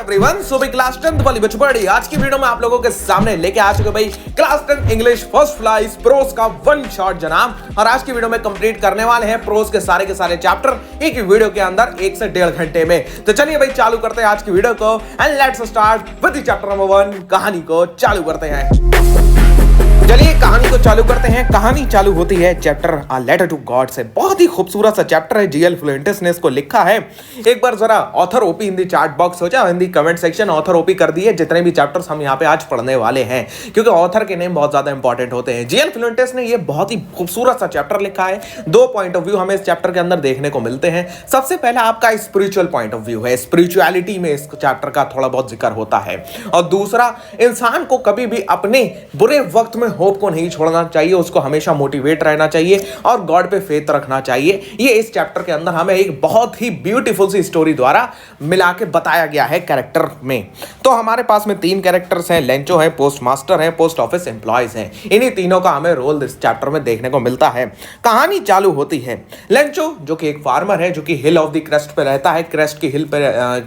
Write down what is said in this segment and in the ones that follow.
Everyone, सो भाई class 10th वाली बच्चों पढ़ी आज की वीडियो में आप लोगों के सामने लेके आ चुके भाई class 10 English first flies pros का वन शॉट जनाब। और आज की वीडियो में कंप्लीट करने वाले हैं प्रोस के सारे चैप्टर एक ही वीडियो के अंदर 1 से 1.5 घंटे में। तो चलिए भाई चालू करते हैं आज की वीडियो को and let's start with chapter number 1। कहानी को चालू करते हैं। चलिए कहानी को चालू करते हैं। कहानी चालू होती है chapter a letter to God से। बहुत ही खूबसूरत सा चैप्टर है, जीएल फ्लुएंटिस ने इसको लिखा है। एक बार जरा author OP Hindi chat box हो जाए, Hindi comment section author OP कर दिए जितने भी चैप्टर्स हम यहाँ पे आज पढ़ने वाले हैं, क्योंकि ऑथर के नेम बहुत ज्यादा इंपॉर्टेंट होते हैं। जीएल फ्लुएंटिस ने ये बहुत ही खूबसूरत सा चैप्टर लिखा है। 2 पॉइंट ऑफ व्यू हमें इस चैप्टर के अंदर देखने को मिलते हैं। सबसे पहला आपका स्पिरिचुअल पॉइंट ऑफ व्यू है, स्पिरिचुअलिटी में इस चैप्टर का थोड़ा बहुत जिक्र होता है। और दूसरा, इंसान को कभी भी अपने बुरे वक्त में होप को नहीं छोड़ना चाहिए, उसको हमेशा मोटिवेट रहना चाहिए और गॉड पे फेथ रखना चाहिए। ये इस चैप्टर के अंदर हमें एक बहुत ही ब्यूटीफुल सी स्टोरी द्वारा मिला के बताया गया है कैरेक्टर में। तो हमारे पास में 3 कैरेक्टर्स हैं, लेंचो है, पोस्ट मास्टर है, पोस्ट ऑफिस एम्प्लॉयज हैं। इन्हीं तीनों का हमें रोल इस चैप्टर में देखने को मिलता है। कहानी चालू होती है। लेंचो जो कि एक फार्मर है, जो कि हिल ऑफ द क्रेस्ट पे रहता है, क्रेस्ट की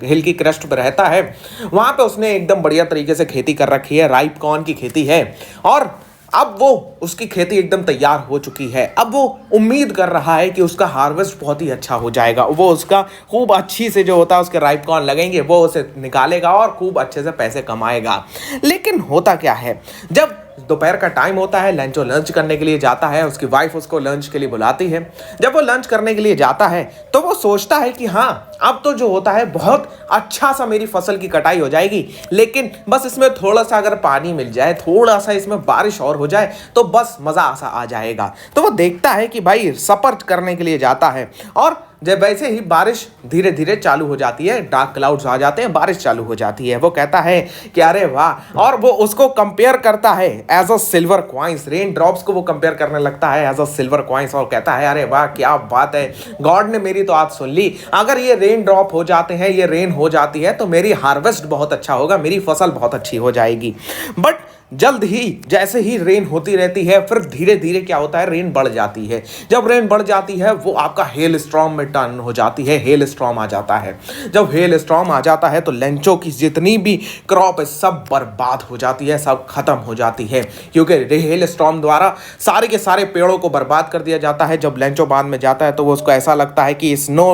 हिल की क्रेस्ट पे रहता है। वहां पे उसने एकदम बढ़िया तरीके से खेती कर रखी है, राइप कॉर्न की खेती है। और अब वो उसकी खेती एकदम तैयार हो चुकी है। अब वो उम्मीद कर रहा है कि उसका हार्वेस्ट बहुत ही अच्छा हो जाएगा, वो उसका खूब अच्छी से जो होता है उसके राइप कॉर्न लगेंगे, वो उसे निकालेगा और खूब अच्छे से पैसे कमाएगा। लेकिन होता क्या है, जब दोपहर का टाइम होता है, लेंचो लंच करने के लिए जाता है, उसकी वाइफ उसको लंच के लिए बुलाती है। जब वो लंच करने के लिए जाता है तो वो सोचता है कि हाँ, अब तो जो होता है बहुत अच्छा सा मेरी फसल की कटाई हो जाएगी, लेकिन बस इसमें थोड़ा सा अगर पानी मिल जाए, थोड़ा सा इसमें बारिश और हो जाए तो बस मजा सा आ जाएगा। तो वो देखता है कि भाई सफर करने के लिए जाता है और जब वैसे ही बारिश धीरे धीरे चालू हो जाती है, डार्क क्लाउड्स आ जाते हैं, बारिश चालू हो जाती है। वो कहता है कि अरे वाह, और वो उसको कंपेयर करता है as a silver coins, rain drops को वो कंपेयर करने लगता है एज अ सिल्वर क्वाइंस और कहता है अरे वाह क्या बात है, गॉड ने मेरी तो आज सुन ली। अगर ये रेन ड्रॉप हो जाते हैं, ये रेन हो जाती है तो मेरी हार्वेस्ट बहुत अच्छा होगा, मेरी फसल बहुत अच्छी हो जाएगी। बट जल्द ही जैसे ही रेन होती रहती है, फिर धीरे धीरे क्या होता है, रेन बढ़ जाती है। जब रेन बढ़ जाती है वो आपका हेल स्टॉर्म में टर्न हो जाती है, हेल स्टॉर्म आ जाता है। जब हेल स्टॉर्म आ जाता है तो लेंचो की जितनी भी क्रॉप है सब बर्बाद हो जाती है, सब खत्म हो जाती है, क्योंकि हेल स्टॉर्म द्वारा सारे के सारे पेड़ों को बर्बाद कर दिया जाता है। जब लेंचो बाद में जाता है तो वो उसको ऐसा लगता है कि स्नो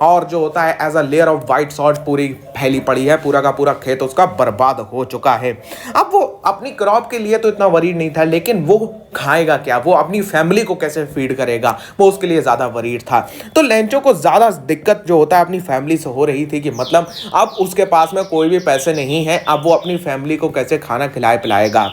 और जो होता है as a layer of white salt पूरी फैली पड़ी है, पूरा का पूरा खेत उसका बर्बाद हो चुका है। अब वो अपनी क्रॉप के लिए तो इतना वरीड नहीं था, लेकिन वो खाएगा क्या, वो अपनी फैमिली को कैसे फीड करेगा, वो उसके लिए ज्यादा वरीड था। तो लेंचो को ज्यादा दिक्कत जो होता है अपनी फैमिली से हो रही थी कि मतलब अब उसके पास में कोई भी पैसे नहीं है, अब वो अपनी फैमिली को कैसे खाना खिलाए पिलाएगा।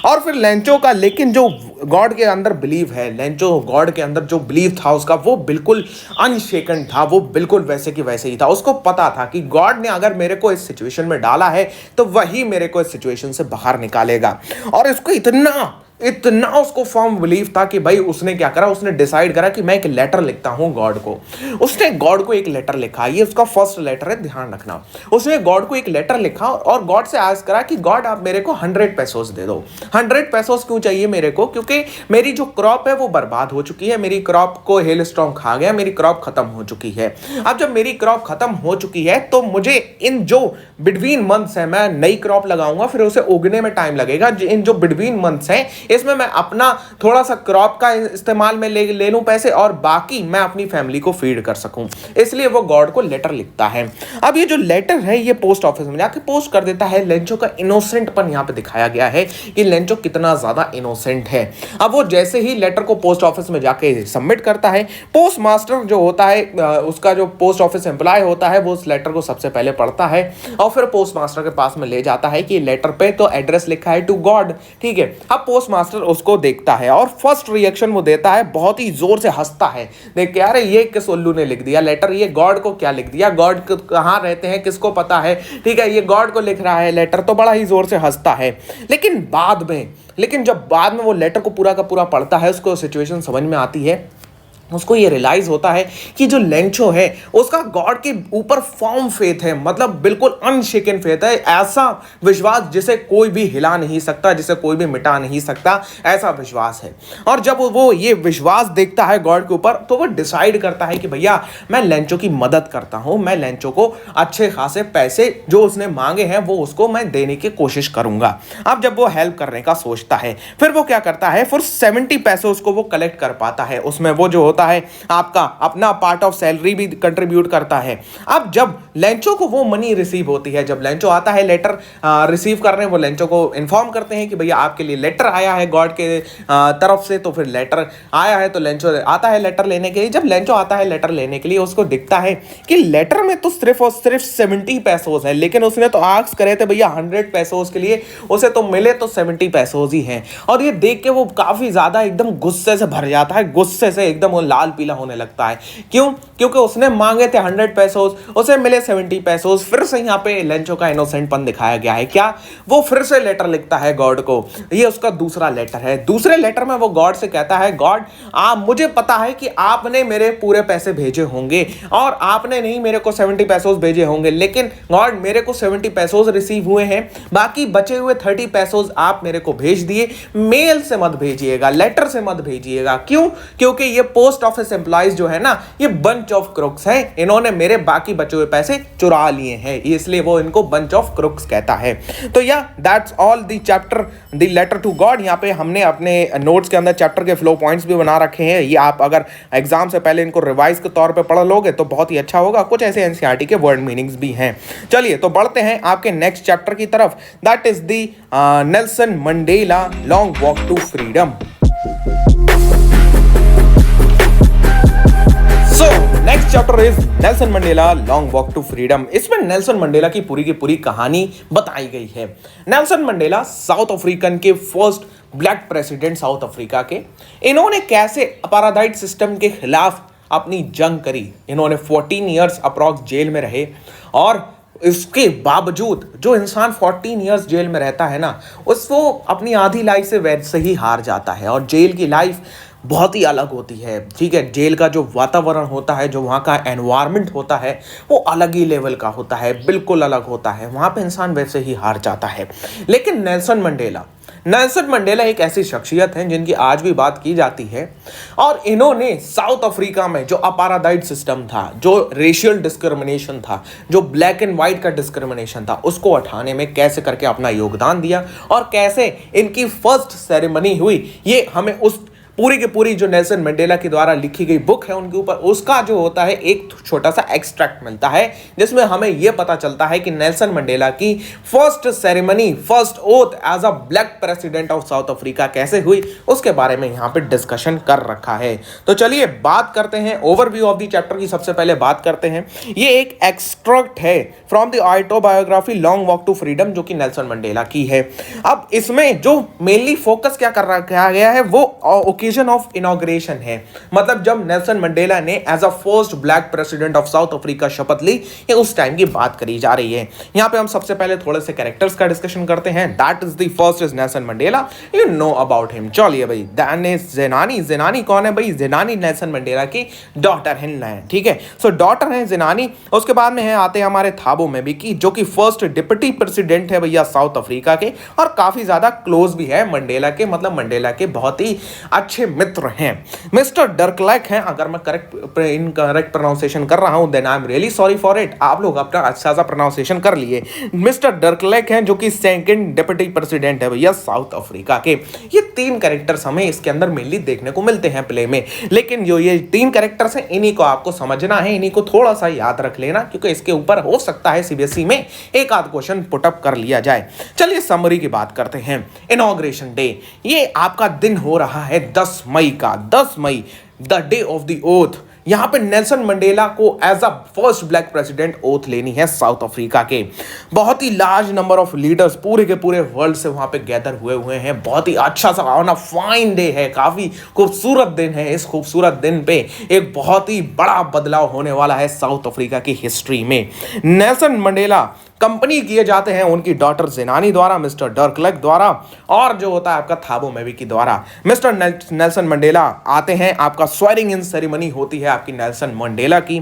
और फिर लेंचो का लेकिन जो गॉड के अंदर बिलीव है, लेंचो गॉड के अंदर जो बिलीव था उसका, वो बिल्कुल अनशेकन था, वो बिल्कुल वैसे की वैसे ही था। उसको पता था कि गॉड ने अगर मेरे को इस सिचुएशन में डाला है तो वही मेरे को इस सिचुएशन से बाहर निकालेगा। और इसको इतना उसको फर्म बिलीव था कि भाई उसने क्या करा, उसने डिसाइड करा कि मैं एक लेटर लिखता हूं गॉड को। उसने गॉड को एक लेटर लिखा, ये उसका फर्स्ट लेटर है, ध्यान रखना। उसने गॉड को एक लेटर लिखा और गॉड से आस्क करा कि गॉड आप मेरे को 100 पैसोस दे दो। 100 पैसोस क्यों चाहिए मेरे को, क्योंकि मेरी जो क्रॉप है वो बर्बाद हो चुकी है, मेरी क्रॉप को हेल स्टॉर्म खा गया, मेरी क्रॉप खत्म हो चुकी है। अब जब मेरी क्रॉप खत्म हो चुकी है तो मुझे इन जो बिटवीन मंथ्स है, मैं नई क्रॉप लगाऊंगा, फिर उसे उगने में टाइम लगेगा। इन जो बिटवीन मंथ्स हैं इसमें मैं अपना थोड़ा सा क्रॉप का इस्तेमाल में ले लूं पैसे, और बाकी मैं अपनी फैमिली को फीड कर सकूं। इसलिए वो गॉड को लेटर लिखता है। अब ये जो लेटर है ये पोस्ट ऑफिस में जाके पोस्ट कर देता है। लेंचो का इनोसेंटपन यहां पे दिखाया गया है कि लेंचो कितना ज्यादा इनोसेंट है। अब वो जैसे ही लेटर को पोस्ट ऑफिस में जाके सबमिट करता है, पोस्ट मास्टर जो होता है, उसका जो पोस्ट ऑफिस एम्प्लॉय होता है, वो उस लेटर को सबसे पहले पढ़ता है और फिर पोस्ट मास्टर के पास में ले जाता है कि लेटर पे तो एड्रेस लिखा है टू गॉड, ठीक है। अब पोस्ट मास्टर उसको देखता है और फर्स्ट रिएक्शन वो देता है, बहुत ही जोर से हंसता है, देख के अरे ये किस उल्लू ने लिख दिया लेटर, ये गॉड को क्या लिख दिया, गॉड कहाँ रहते हैं किसको पता है, ठीक है, ये गॉड को लिख रहा है लेटर, तो बड़ा ही जोर से हंसता है। लेकिन जब बाद में वो लेटर को पूरा का पूरा पढ़ता है, उसको सिचुएशन समझ में आती है उसको ये रियलाइज होता है कि जो लेंचो है उसका गॉड के ऊपर फर्म फेथ है, मतलब बिल्कुल अनशेकन फेथ है, ऐसा विश्वास जिसे कोई भी हिला नहीं सकता, जिसे कोई भी मिटा नहीं सकता, ऐसा विश्वास है। और जब वो ये विश्वास देखता है गॉड के ऊपर तो वो डिसाइड करता है कि भैया मैं लेंचो की मदद करता हूं, मैं लेंचो को अच्छे खासे पैसे जो उसने मांगे हैं वो उसको मैं देने की कोशिश करूंगा। अब जब वो हेल्प करने का सोचता है फिर वो क्या करता है, फिर 70 पैसे उसको वो कलेक्ट कर पाता है। उसमें वो जो है आपका अपना पार्ट ऑफ सैलरी भी कंट्रीब्यूट करता है। अब जब लेंचो को वो मनी रिसीव होती है, जब लेंचो आता है लेटर रिसीव करने, वो लेंचो को इन्फॉर्म करते हैं कि भैया आपके लिए लेटर आया है गॉड के तरफ से। तो फिर लेटर आया है तो लेंचो आता है लेटर लेने के लिए। जब लेंचो आता है लेटर लेने के लिए उसको दिखता है कि लेटर में तो सिर्फ और सिर्फ 70 पैसों है, लेकिन उसने तो आस्क करे थे भैया 100 पैसों के लिए, उसे तो मिले तो 70 पैसों ही हैं। और ये देख के वो काफी ज्यादा एकदम गुस्से से भर जाता है, गुस्से से एकदम लाल पीला होने लगता है। क्यों? क्योंकि उसने मांगे थे 100 पैसों, उसे मिले 70 पैसों। फिर से यहाँ पे लेंचो का इनोसेंटपन दिखाया गया है। क्या? वो फिर से लेटर लिखता है गॉड को। ये उसका दूसरा लेटर है। दूसरे लेटर में वो गॉड से कहता है, गॉड मुझे पता है कि आपने मेरे पूरे पैसे भेजे होंगे और आपने नहीं मेरे को 70 पैसों भेजे होंगे, लेकिन गॉड मेरे को 70 पैसों रिसीव हुए हैं, बाकी बचे हुए 30 पैसों आप मेरे को भेज दिए। मेल से मत भेजिएगा, लेटर से मत भेजिएगा। क्यों? क्योंकि ये पोस्ट ऑफिस एम्प्लॉइज जो है ना, ये बंच ऑफ क्रुक्स हैं, इन्होंने मेरे बाकी बचे हुए पैसे चुरा लिए हैं, इसलिए वो इनको बंच ऑफ क्रुक्स कहता है। तो yeah that's all the chapter the letter to God. यहाँ पे हमने अपने नोट्स के अंदर चैप्टर के फ्लो पॉइंट्स भी बना रखे हैं। ये आप अगर एग्जाम से पहले इनको रिवाइज के तौर पे पढ़ लोगे तो बहुत ही अच्छा होगा। कुछ ऐसे एनसीईआरटी के वर्ड मीनिंग्स भी हैं। चलिए तो बढ़ते हैं आपके नेक्स्ट चैप्टर की तरफ, that is the Nelson Mandela long walk to freedom. Next chapter is Nelson Mandela long walk to freedom. इसमें नेल्सन मंडेला की पूरी कहानी बताई गई है। नेल्सन मंडेला साउथ अफ्रीकन के first black president South Africa के। इन्होंने कैसे अपाराथाइड सिस्टम के खिलाफ अपनी जंग करी। इन्होंने 14 ईयर्स अप्रॉक्स जेल में रहे और इसके बावजूद जो इंसान 14 ईयर्स जेल में रहता है ना, उसको अपनी आधी लाइफ से वैसे ही हार जाता है। और जेल की लाइफ बहुत ही अलग होती है, ठीक है। जेल का जो वातावरण होता है, जो वहाँ का एनवायरनमेंट होता है, वो अलग ही लेवल का होता है, बिल्कुल अलग होता है। वहाँ पे इंसान वैसे ही हार जाता है। लेकिन नेल्सन मंडेला एक ऐसी शख्सियत है जिनकी आज भी बात की जाती है। और इन्होंने साउथ अफ्रीका में जो अपाराथाइड सिस्टम था, जो रेशियल डिस्क्रिमिनेशन था, जो ब्लैक एंड व्हाइट का डिस्क्रिमिनेशन था, उसको हटाने में कैसे करके अपना योगदान दिया और कैसे इनकी फर्स्ट सेरेमनी हुई, ये हमें उस पूरी की पूरी जो नेल्सन मंडेला के द्वारा लिखी गई बुक है उनके ऊपर, उसका जो होता है एक छोटा सा एक्सट्रैक्ट मिलता है, जिसमें हमें यह पता चलता है कि नेल्सन मंडेला की first ceremony, first oath as a black president of South Africa कैसे हुई, उसके बारे में यहां पे डिस्कशन कर रखा है। तो चलिए बात करते हैं ओवरव्यू ऑफ द चैप्टर की। सबसे पहले बात करते हैं, ये एक एक्सट्रैक्ट है from the autobiography long walk to freedom, जो कि नेल्सन मंडेला की है। अब इसमें जो मेनली फोकस क्या कर रखा गया है वो ओकेजन ऑफ इनॉग्रेशन है। मतलब जब नेल्सन मंडेला ने as a first black president of South Africa शपथ ली, ये उस टाइम की बात करी जा रही है। यहां पे हम सबसे पहले थोड़े से कैरेक्टर्स का डिस्कशन करते हैं। That is the first is Nelson Mandela, you know about him. चलिए भाई, दैन इज ज़ेनानी कौन है भाई? ज़ेनानी नेल्सन मंडेला की डॉटर है, ठीक है। सो डॉटर है ज़ेनानी। उसके बाद में है आते हैं हमारे थाबो म्बेकी, जो कि फर्स्ट डिप्टी प्रेसिडेंट है भैया साउथ अफ्रीका के, और काफी ज्यादा क्लोज भी है मंडेला के, मतलब मंडेला के बहुत ही अच्छे मित्र हैं। मिस्टर डर्कलैक हैं, अगर मैं इनकरेक्ट प्रोनाउंसिएशन कर रहा हूं then I am really sorry for it. आप लोग अपना अच्छा सा प्रोनाउंसिएशन कर लिए। मिस्टर डर्कलैक हैं जो कि सेकंड डिप्टी प्रेसिडेंट है भैया साउथ अफ्रीका के। ये 3 कैरेक्टर्स हमें इसके अंदर मेनली देखने को मिलते हैं प्ले में, लेकिन जो ये 3 कैरेक्टर्स हैं इन्हीं को आपको समझना है, इन्हीं को थोड़ा सा याद रख लेना, क्योंकि इसके ऊपर हो सकता है सीबीएसई में एक आध क्वेश्चन पुटअप कर लिया जाए। चलिए समरी की बात करते हैं। इनॉग्रेशन डे, ये आपका दिन हो रहा है 10 मई का, 10 मई, the day of the oath. यहां पे नेल्सन मंडेला को as a first black president oath लेनी है साउथ अफ्रीका के। बहुत ही लार्ज नंबर ऑफ लीडर्स पूरे के पूरे वर्ल्ड से वहां पे गैदर हुए हैं। बहुत ही अच्छा सा ऑन अ फाइन डे है, काफी खूबसूरत दिन है। इस खूबसूरत दिन पे एक बहुत ही बड़ा बदलाव होने वाला है साउथ अफ्रीका की हिस्ट्री में। नेल्सन मंडेला कंपनी किए जाते हैं उनकी डॉटर जेनानी द्वारा, मिस्टर डर्कलेग द्वारा, और जो होता है आपका थाबो मेविकी द्वारा। मिस्टर नेल्सन मंडेला आते हैं, आपका स्वेरिंग इन सेरेमनी होती है आपकी नेल्सन मंडेला की।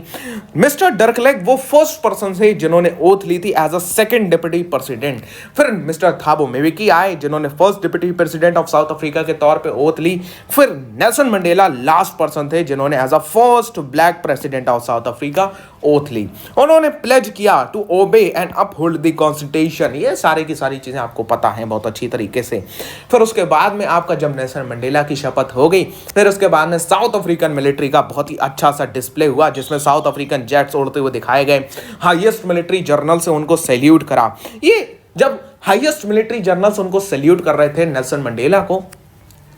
मिस्टर डर्कलेग वो फर्स्ट पर्सन थे जिन्होंने ओथ ली थी as a second deputy president. फिर मिस्टर थाबो मेविकी आए जिन्होंने first deputy president of South Africa के तौर पे ओथ ली। फिर नेल्सन मंडेला लास्ट पर्सन थे जिन्होंने as a first black president of South Africa oath ली। उन्होंने प्लेज किया to obey and uphold the constitution. ये सारी की सारी चीजें आपको पता हैं बहुत अच्छी तरीके से। फिर उसके बाद में आपका जब नेल्सन मंडेला की शपथ हो गई, फिर उसके बाद में साउथ अफ्रीकन मिलिट्री का बहुत ही अच्छा सा डिस्प्ले हुआ जिसमें साउथ अफ्रीकन जेट्स उड़ते हुए दिखाए गए। हाईएस्ट मिलिट्री जर्नल से उनको सैल्यूट करा। ये जब हाईएस्ट मिलिट्री जर्नल से उनको सैल्यूट कर रहे थे नेल्सन मंडेला को,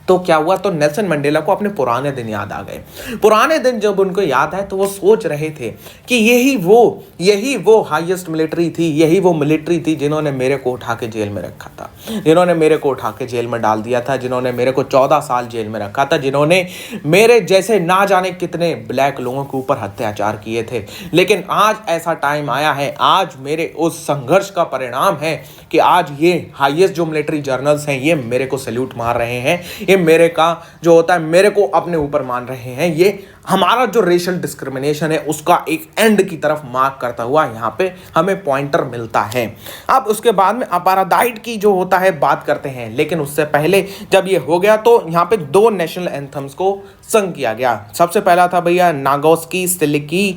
तो क्या हुआ, तो नेल्सन मंडेला को अपने पुराने दिन याद आ गए। पुराने दिन जब उनको याद आए तो वो सोच रहे थे कि यही वो हाईएस्ट मिलिट्री थी, यही वो मिलिट्री थी जिन्होंने मेरे को उठा के जेल में रखा था, जिन्होंने मेरे को उठा के जेल में डाल दिया था, जिन्होंने मेरे को 14 साल जेल में रखा था, जिन्होंने मेरे जैसे ना जाने कितने ब्लैक लोगों के ऊपर अत्याचार किए थे। लेकिन आज ऐसा टाइम आया है, आज मेरे उस संघर्ष का परिणाम है कि आज ये हाईएस्ट जो मिलिट्री जर्नल्स हैं ये मेरे को सैल्यूट मार रहे हैं, ये मेरे का जो होता है मेरे को अपने ऊपर मान रहे हैं। ये हमारा जो रेशियल डिस्क्रिमिनेशन है उसका एक एंड की तरफ मार्क करता हुआ यहाँ पे हमें पॉइंटर मिलता है। अब उसके बाद में अपाराडाइट की जो होता है बात करते हैं, लेकिन उससे पहले जब ये हो गया तो यहाँ पे 2 नेशनल एंथम्स को संग किया गया। सबसे पहला था भैया Nkosi Sikelel',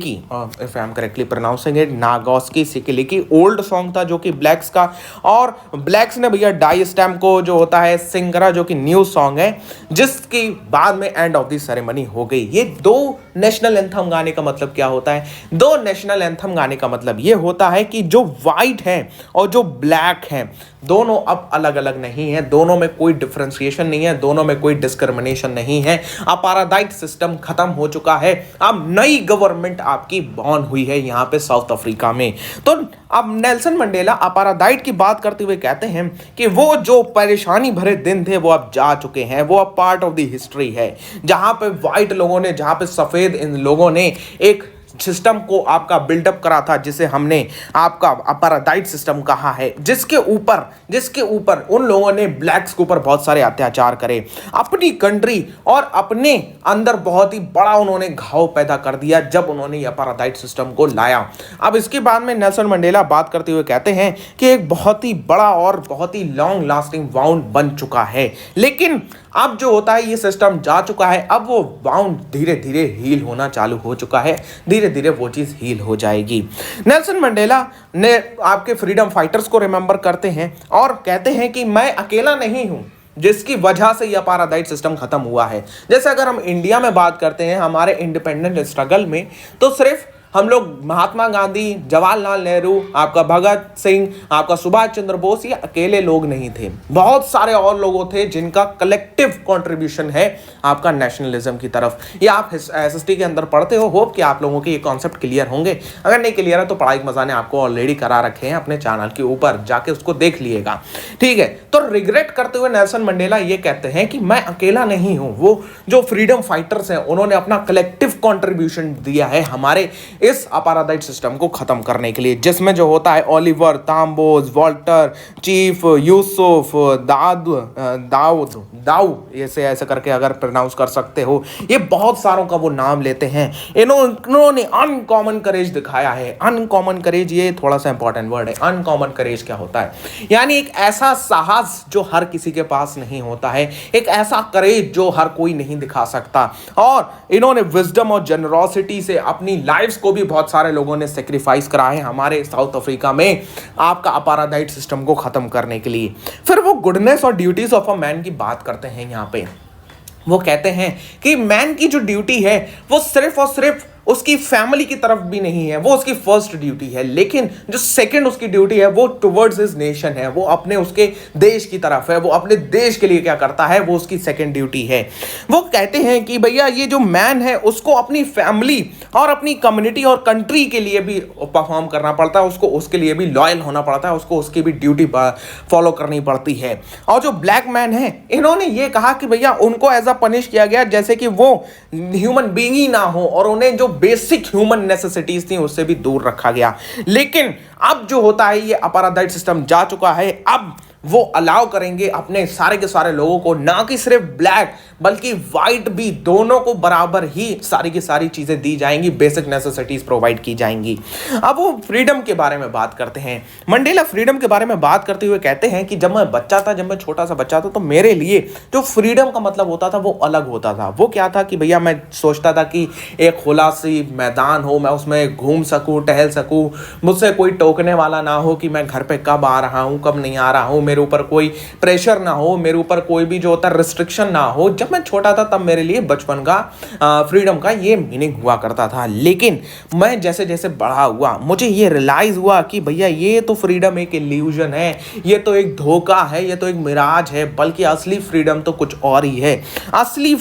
if I am correctly pronouncing it, Nkosi Sikelel' old song था जो कि ब्लैक्स का, और ब्लैक्स ने भैया डाई स्टैम्प को जो होता है सिंगरा जो कि न्यू सॉन्ग है, जिसकी बाद में एंड ऑफ द सेरेमनी हो गई। ये 2 नेशनल एंथम गाने का मतलब क्या होता है? 2 नेशनल एंथम गाने का मतलब ये होता है कि जो व्हाइट है और जो ब्लैक है दोनों अब अलग अलग नहीं है, दोनों में कोई डिफरेंशिएशन नहीं है, दोनों में कोई डिस्क्रिमिनेशन नहीं है। अपाराडाइट सिस्टम खत्म हो चुका है, अब नई गवर्नमेंट आपकी बॉर्न हुई है यहाँ पे साउथ अफ्रीका में। तो अब नेल्सन मंडेला अपाराडाइट की बात करते हुए कहते हैं कि वो जो परेशानी भरे दिन थे वो अब जा चुके हैं, वो अब पार्ट ऑफ द हिस्ट्री है। जहां पे व्हाइट लोगों ने, जहां पे सफेद इन लोगों ने एक सिस्टम को आपका बिल्डअप करा था जिसे हमने आपका अपाराडाइट सिस्टम कहा है, जिसके ऊपर उन लोगों ने ब्लैक्स के ऊपर बहुत सारे अत्याचार करे, अपनी कंट्री और अपने अंदर बहुत ही बड़ा उन्होंने घाव पैदा कर दिया जब उन्होंने अपाराडाइट सिस्टम को लाया। अब इसके बाद में नेल्सन मंडेला बात करते हुए कहते हैं कि एक बहुत ही बड़ा और बहुत ही लॉन्ग लास्टिंग वाउंड बन चुका है, लेकिन अब जो होता है ये सिस्टम जा चुका है, अब वो वाउंड धीरे धीरे हील होना चालू हो चुका है, धीरे धीरे वो चीज हील हो जाएगी। नेल्सन मंडेला ने आपके फ्रीडम फाइटर्स को रिमेंबर करते हैं और कहते हैं कि मैं अकेला नहीं हूं जिसकी वजह से ये अपाराडाइट सिस्टम खत्म हुआ है। जैसे अगर हम इंडिया में बात करते हैं हमारे इंडिपेंडेंट स्ट्रगल में, तो सिर्फ हम लोग महात्मा गांधी, जवाहरलाल नेहरू, आपका भगत सिंह, आपका सुभाष चंद्र बोस, ये अकेले लोग नहीं थे, बहुत सारे और लोगों थे जिनका कलेक्टिव कंट्रीब्यूशन है आपका नेशनलिज्म की तरफ। ये आप एसएसटी के अंदर पढ़ते हो, होप कि आप लोगों के ये कॉन्सेप्ट क्लियर होंगे। अगर नहीं क्लियर है तो पढ़ाई मजा ने आपको ऑलरेडी करा रखे हैं अपने चैनल के ऊपर, जाके उसको देख लिएगा, ठीक है। तो रिग्रेट करते हुए नेल्सन मंडेला ये कहते हैं कि मैं अकेला नहीं हूं, वो जो फ्रीडम फाइटर्स हैं उन्होंने अपना कलेक्टिव कॉन्ट्रीब्यूशन दिया है हमारे इस अपाराडाइट सिस्टम को खत्म करने के लिए, जिसमें जो होता है ओलिवर ताम्बोज, वॉल्टर, चीफ, यूसुफ, दाऊ ऐसे करके अगर प्रोनाउंस कर सकते हो, ये बहुत सारों का वो नाम लेते हैं। इन्होंने अनकॉमन करेज दिखाया है। अनकॉमन करेज ये थोड़ा सा इंपॉर्टेंट वर्ड है। अनकॉमन करेज क्या होता है? यानी एक ऐसा साहस जो हर किसी के पास नहीं होता है, एक ऐसा करेज जो हर कोई नहीं दिखा सकता। और इन्होंने विजडम और जेनरोसिटी से अपनी लाइफ्स को भी बहुत सारे लोगों ने सेक्रीफाइस करा है हमारे साउथ अफ्रीका में आपका अपाराडाइट सिस्टम को खत्म करने के लिए। फिर वो गुडनेस और ड्यूटीज ऑफ अ मैन की बात करते हैं यहाँ पे। वो कहते हैं कि मैन की जो ड्यूटी है वो सिर्फ और सिर्फ उसकी फैमिली की तरफ भी नहीं है, वो उसकी फर्स्ट ड्यूटी है, लेकिन जो सेकंड उसकी ड्यूटी है वो टुवर्ड्स हिज नेशन है, वो अपने उसके देश की तरफ है, वो अपने देश के लिए क्या करता है, वो उसकी सेकंड ड्यूटी है। वो कहते हैं कि भैया ये जो मैन है उसको अपनी फैमिली और अपनी कम्युनिटी और कंट्री के लिए भी परफॉर्म करना पड़ता है, उसको उसके लिए भी लॉयल होना पड़ता है, उसको उसकी भी ड्यूटी फॉलो करनी पड़ती है। और जो ब्लैक मैन है इन्होंने ये कहा कि भैया उनको एज अ पनिश किया गया जैसे कि वो ह्यूमन बीइंग ही ना हो, और उन्हें जो बेसिक ह्यूमन नेसेसिटीज थी उससे भी दूर रखा गया। लेकिन अब जो होता है ये अपार्थाइड सिस्टम जा चुका है, अब वो अलाउ करेंगे अपने सारे के सारे लोगों को, ना कि सिर्फ ब्लैक बल्कि वाइट भी, दोनों को बराबर ही सारी की सारी चीजें दी जाएंगी, बेसिक नेसेसिटीज प्रोवाइड की जाएंगी। अब वो फ्रीडम के बारे में बात करते हैं। मंडेला फ्रीडम के बारे में बात करते हुए कहते हैं कि जब मैं बच्चा था, जब मैं छोटा सा बच्चा था, तो मेरे लिए जो फ्रीडम का मतलब होता था वो अलग होता था। वो क्या था कि भैया मैं सोचता था कि एक खुला सी मैदान हो, मैं उसमें घूम सकूं, टहल सकूं, मुझसे कोई टोकने वाला ना हो कि मैं घर पे कब आ रहा हूं, कब नहीं आ रहा हूं, मेरे ऊपर कोई प्रेशर ना हो, मेरे ऊपर कोई भी जो होता है रिस्ट्रिक्शन ना हो। जब मैं छोटा था तब मेरे लिए बचपन का फ्रीडम का ये मीनिंग हुआ करता था। लेकिन मैं जैसे जैसे बड़ा हुआ मुझे ये रियलाइज हुआ कि भैया ये तो फ्रीडम एक इल्यूजन है, ये तो एक धोखा है, ये तो एक मिराज है, बल्कि असली फ्रीडम तो कुछ और ही है। असली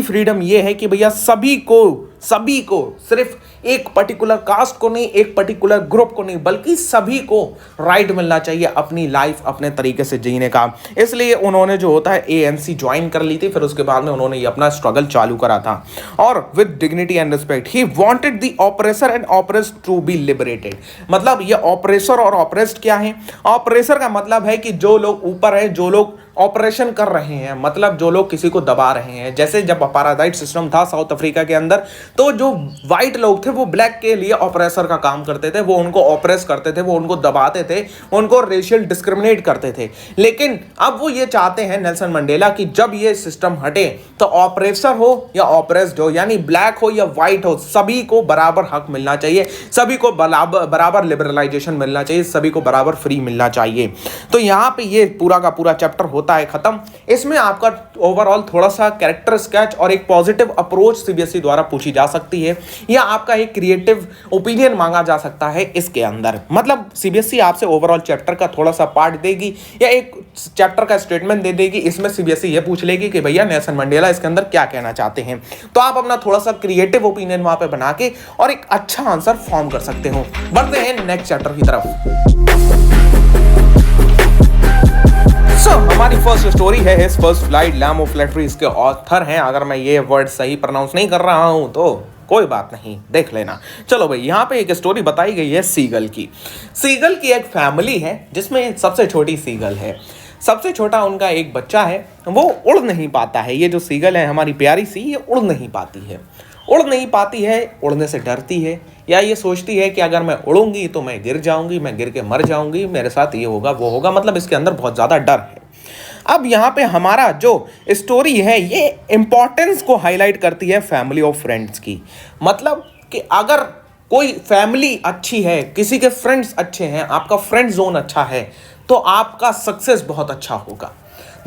फ्रीडम ये है कि भैया सभी को, सिर्फ एक पर्टिकुलर कास्ट को नहीं, एक पर्टिकुलर ग्रुप को नहीं, बल्कि सभी को राइट मिलना चाहिए अपनी लाइफ अपने तरीके से जीने का। इसलिए उन्होंने जो होता है एएनसी ज्वाइन कर ली थी, फिर उसके बाद में उन्होंने ये अपना स्ट्रगल चालू करा था। और with dignity and respect he wanted the oppressor and oppressed to be liberated. मतलब ये ऑपरेसर और ऑपरेस्ड क्या है? ऑपरेसर का मतलब है कि जो लोग ऊपर है, जो लोग ऑपरेशन कर रहे हैं, मतलब जो लोग किसी को दबा रहे हैं। जैसे जब अपार्थाइड सिस्टम था साउथ अफ्रीका के अंदर, तो जो व्हाइट लोग थे वो ब्लैक के लिए ऑपरेसर का काम करते थे, वो उनको ऑपरेस करते थे, वो उनको दबाते थे, उनको रेशियल डिस्क्रिमिनेट करते थे। लेकिन अब वो ये चाहते हैं नेल्सन मंडेला कि जब ये सिस्टम हटे तो ऑपरेसर हो या ऑपरेस्ड हो, यानी ब्लैक हो या व्हाइट हो, सभी को बराबर हक मिलना चाहिए, सभी को बराबर लिबरलाइजेशन मिलना चाहिए, सभी को बराबर फ्री मिलना चाहिए। तो यहाँ पे ये पूरा का पूरा चैप्टर होता है खत्म। इसमें आपका ओवरऑल थोड़ा सा कैरेक्टर स्केच और एक पॉजिटिव अप्रोच सीबीएसई द्वारा पूछी जा सकती है, या आपका एक क्रिएटिव ओपिनियन मांगा जा सकता है इसके अंदर। मतलब सीबीएसई आपसे ओवरऑल चैप्टर का थोड़ा सा पार्ट देगी या एक चैप्टर का स्टेटमेंट दे देगी। इसमें सीबीएसई ये पूछ लेगी कि भैया नेल्सन मंडेला इसके अंदर क्या कहना चाहते हैं, तो आप अपना थोड़ा सा क्रिएटिव ओपिनियन वहां पे बना के और एक अच्छा आंसर फॉर्म कर सकते हो। बढ़ते हैं नेक्स्ट चैप्टर की तरफ। हमारी फर्स्ट स्टोरी है his first flight, Liam O'Flaherty. इसके ऑथर हैं, अगर मैं ये वर्ड सही प्रोनाउंस नहीं कर रहा हूं तो कोई बात नहीं, देख लेना। चलो भाई, यहाँ पे एक स्टोरी बताई गई है सीगल की। सीगल की एक फैमिली है जिसमें सबसे छोटी सीगल है। सबसे छोटा उनका एक बच्चा है, वो उड़ नहीं पाता है। ये जो सीगल है हमारी प्यारी सी, ये उड़ नहीं पाती है, उड़ने से डरती है, या ये सोचती है कि अगर मैं उड़ूंगी तो मैं गिर जाऊंगी, मैं गिर के मर जाऊंगी, मेरे साथ ये होगा वो होगा। मतलब इसके अंदर बहुत ज़्यादा डर है। अब यहाँ पे हमारा जो स्टोरी है ये इंपॉर्टेंस को हाईलाइट करती है फैमिली और फ्रेंड्स की। मतलब कि अगर कोई फैमिली अच्छी है, किसी के फ्रेंड्स अच्छे हैं, आपका फ्रेंड जोन अच्छा है, तो आपका सक्सेस बहुत अच्छा होगा।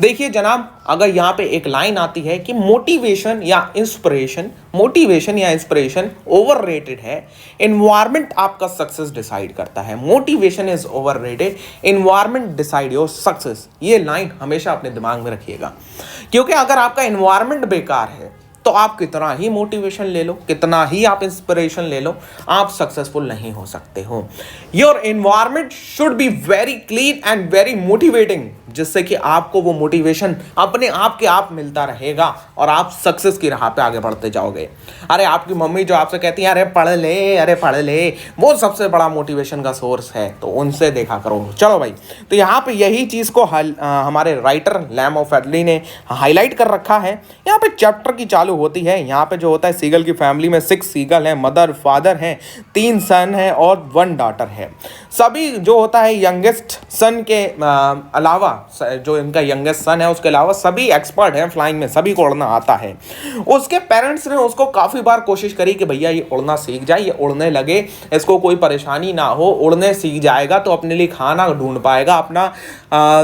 देखिए जनाब, अगर यहाँ पे एक लाइन आती है कि मोटिवेशन या इंस्पिरेशन ओवररेटेड है, एनवायरनमेंट आपका सक्सेस डिसाइड करता है। Motivation is overrated, environment decide your success. ये लाइन हमेशा अपने दिमाग में रखिएगा, क्योंकि अगर आपका एनवायरनमेंट बेकार है तो आप कितना ही मोटिवेशन ले लो, कितना ही आप इंस्पिरेशन ले लो, आप सक्सेसफुल नहीं हो सकते हो। Your environment should be very clean and very motivating, जिससे कि आपको वो मोटिवेशन अपने आप के आप मिलता रहेगा और आप सक्सेस की राह पे आगे बढ़ते जाओगे। अरे आपकी मम्मी जो आपसे कहती है अरे पढ़ ले, वो सबसे बड़ा मोटिवेशन का सोर्स है, तो उनसे देखा करो। चलो भाई, तो यहाँ पे यही चीज़ को हमारे राइटर लैम ऑफ फ्लैटरी ने हाईलाइट कर रखा है। यहाँ पे चैप्टर की चालू होती है। यहाँ पे जो होता है, सीगल की फैमिली में 6 सीगल हैं, मदर फादर हैं, 3 सन हैं और 1 डॉटर है। सभी जो होता है यंगेस्ट सन के अलावा, जो इनका यंगेस्ट सन है उसके अलावा सभी एक्सपर्ट हैं फ्लाइंग में, सभी को उड़ना आता है। उसके पेरेंट्स ने उसको काफ़ी बार कोशिश करी कि भैया ये उड़ना सीख जाए, ये उड़ने लगे, इसको कोई परेशानी ना हो, उड़ने सीख जाएगा तो अपने लिए खाना ढूंढ पाएगा, अपना